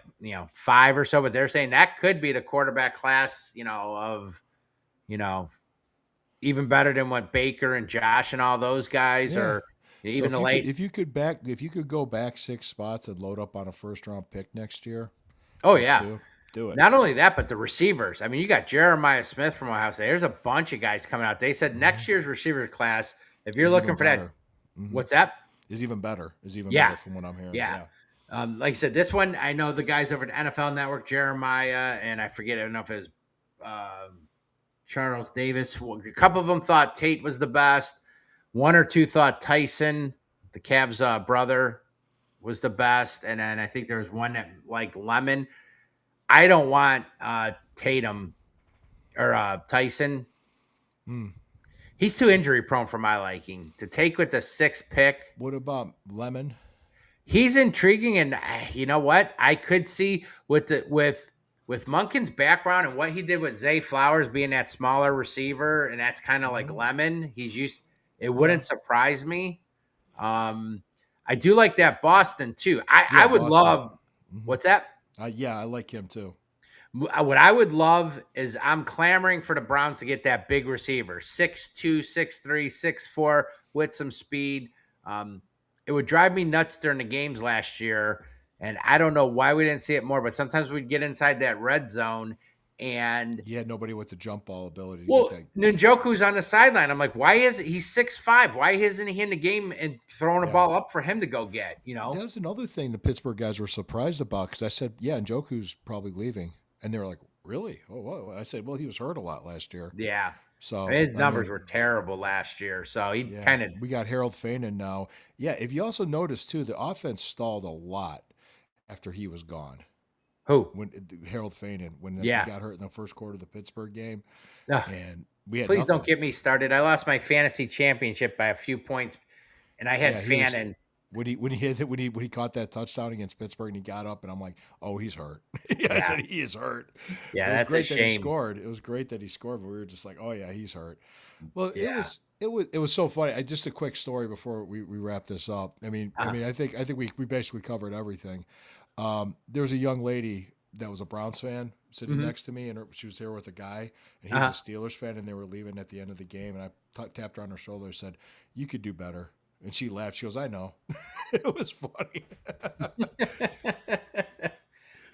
5 or so, but they're saying that could be the quarterback class. Of even better than what Baker and Josh and all those guys are. Even the late. If you could go back 6 spots and load up on a first round pick next year. Oh yeah. Do it. Not only that, but the receivers. I mean, you got Jeremiah Smith from Ohio State. There's a bunch of guys coming out. They said next year's receiver class, if you're looking for that, what's that? Is even better. Better from what I'm hearing. Yeah. Like I said, this one, I know the guys over at NFL Network, Jeremiah, and I don't know if it was Charles Davis. A couple of them thought Tate was the best. 1 or 2 thought Tyson, the Cavs' brother, was the best. And then I think there was one that liked Lemon. I don't want Tatum or Tyson. He's too injury prone for my liking. To take with the 6th pick. What about Lemon? He's intriguing, and you know what? I could see with Monken's background and what he did with Zay Flowers being that smaller receiver, and that's kind of like Lemon. It wouldn't surprise me. I do like that Boston too. I would love. What's that? I like him too. What I would love is I'm clamoring for the Browns to get that big receiver, 6'2", 6'3", 6'4", with some speed. It would drive me nuts during the games last year, and I don't know why we didn't see it more, but sometimes we'd get inside that red zone, and you had nobody with the jump ball ability. Njoku's on the sideline. I'm like, why is it? He's 6'5". Why isn't he in the game and throwing a ball up for him to go get? That's another thing the Pittsburgh guys were surprised about because I said, Njoku's probably leaving, and they were like, really? Oh, what? I said, well, he was hurt a lot last year. Yeah. So his numbers were terrible last year. So he kind of. We got Harold Fainin now. Yeah. If you also notice too, the offense stalled a lot after he was gone. Who? When Harold Faden, when he Yeah. got hurt in the first quarter of the Pittsburgh game, Ugh. and we had Please don't nothing. get me started. I lost my fantasy championship by a few points, and I had Yeah, he was- Fannin. when he caught that touchdown against Pittsburgh and he got up and I'm like, oh, he's hurt. I Yeah. said he is hurt. Yeah, It was that's a great that he shame. scored. It was great that he scored, but we were just like, oh yeah, he's hurt. Well, Yeah. it was so funny. Just a quick story before we wrap this up. I mean, I think we basically covered everything. There was a young lady that was a Browns fan sitting Mhm. next to me, and she was there with a guy, and he was a Steelers fan, and they were leaving at the end of the game, and I tapped her on her shoulder and said, "You could do better." And she laughed. She goes, "I know." It was funny.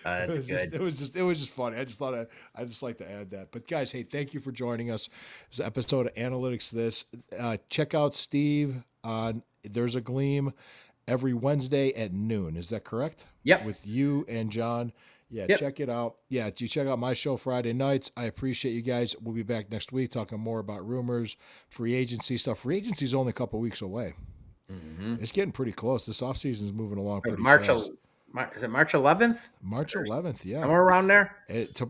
That's good. It was just funny. I just thought I just like to add that. But guys, hey, thank you for joining us. It's an episode of Analytics This. Check out Steve on There's a Gleam every Wednesday at noon. Is that correct? Yep. With you and John. Yeah, Yep. check it out. Yeah, you check out my show Friday nights. I appreciate you guys. We'll be back next week talking more about rumors, free agency stuff. Free agency is only a couple weeks away. It's getting pretty close. This offseason is moving along pretty March. fast. Is it March 11th? March 11th, yeah. Somewhere around there.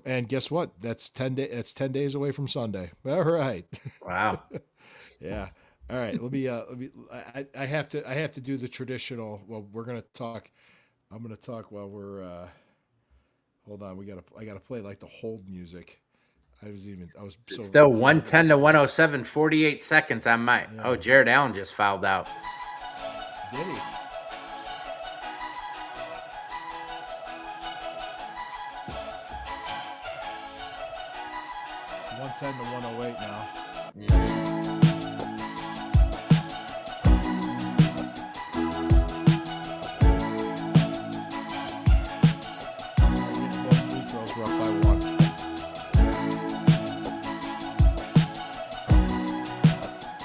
And guess what? That's 10 days. That's 10 days away from Sunday. All right. Wow. Yeah. All right. I have to do the traditional. Well, we're gonna talk. I'm gonna talk while we're. Hold on. I gotta play like the hold music. I was so Still 110 to 107, 48 seconds on my. Yeah. Oh, Jared Allen just fouled out. Did he? $110 to 108 now. Both free throws were up by one.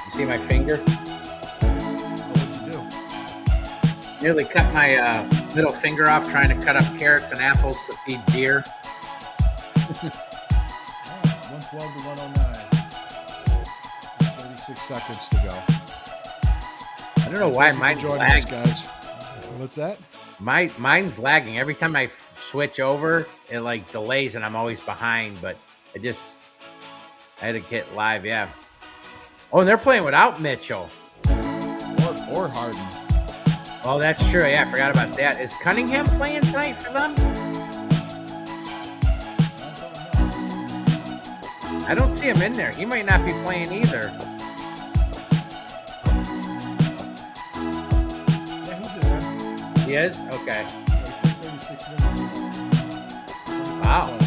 You see my finger? What'd you do? Nearly cut my middle finger off trying to cut up carrots and apples to feed deer. 112 to 109. 36 seconds to go. I don't know why Thank you for mine's joining us, lagging. guys. What's that? Mine's lagging. Every time I switch over, it like delays and I'm always behind. But I had to get live. Yeah. Oh, and they're playing without Mitchell. Or Harden. Oh, that's true. Yeah, I forgot about that. Is Cunningham playing tonight for them? I don't see him in there. He might not be playing either. Yeah, he's in there. He is? Okay. 36 minutes. Wow.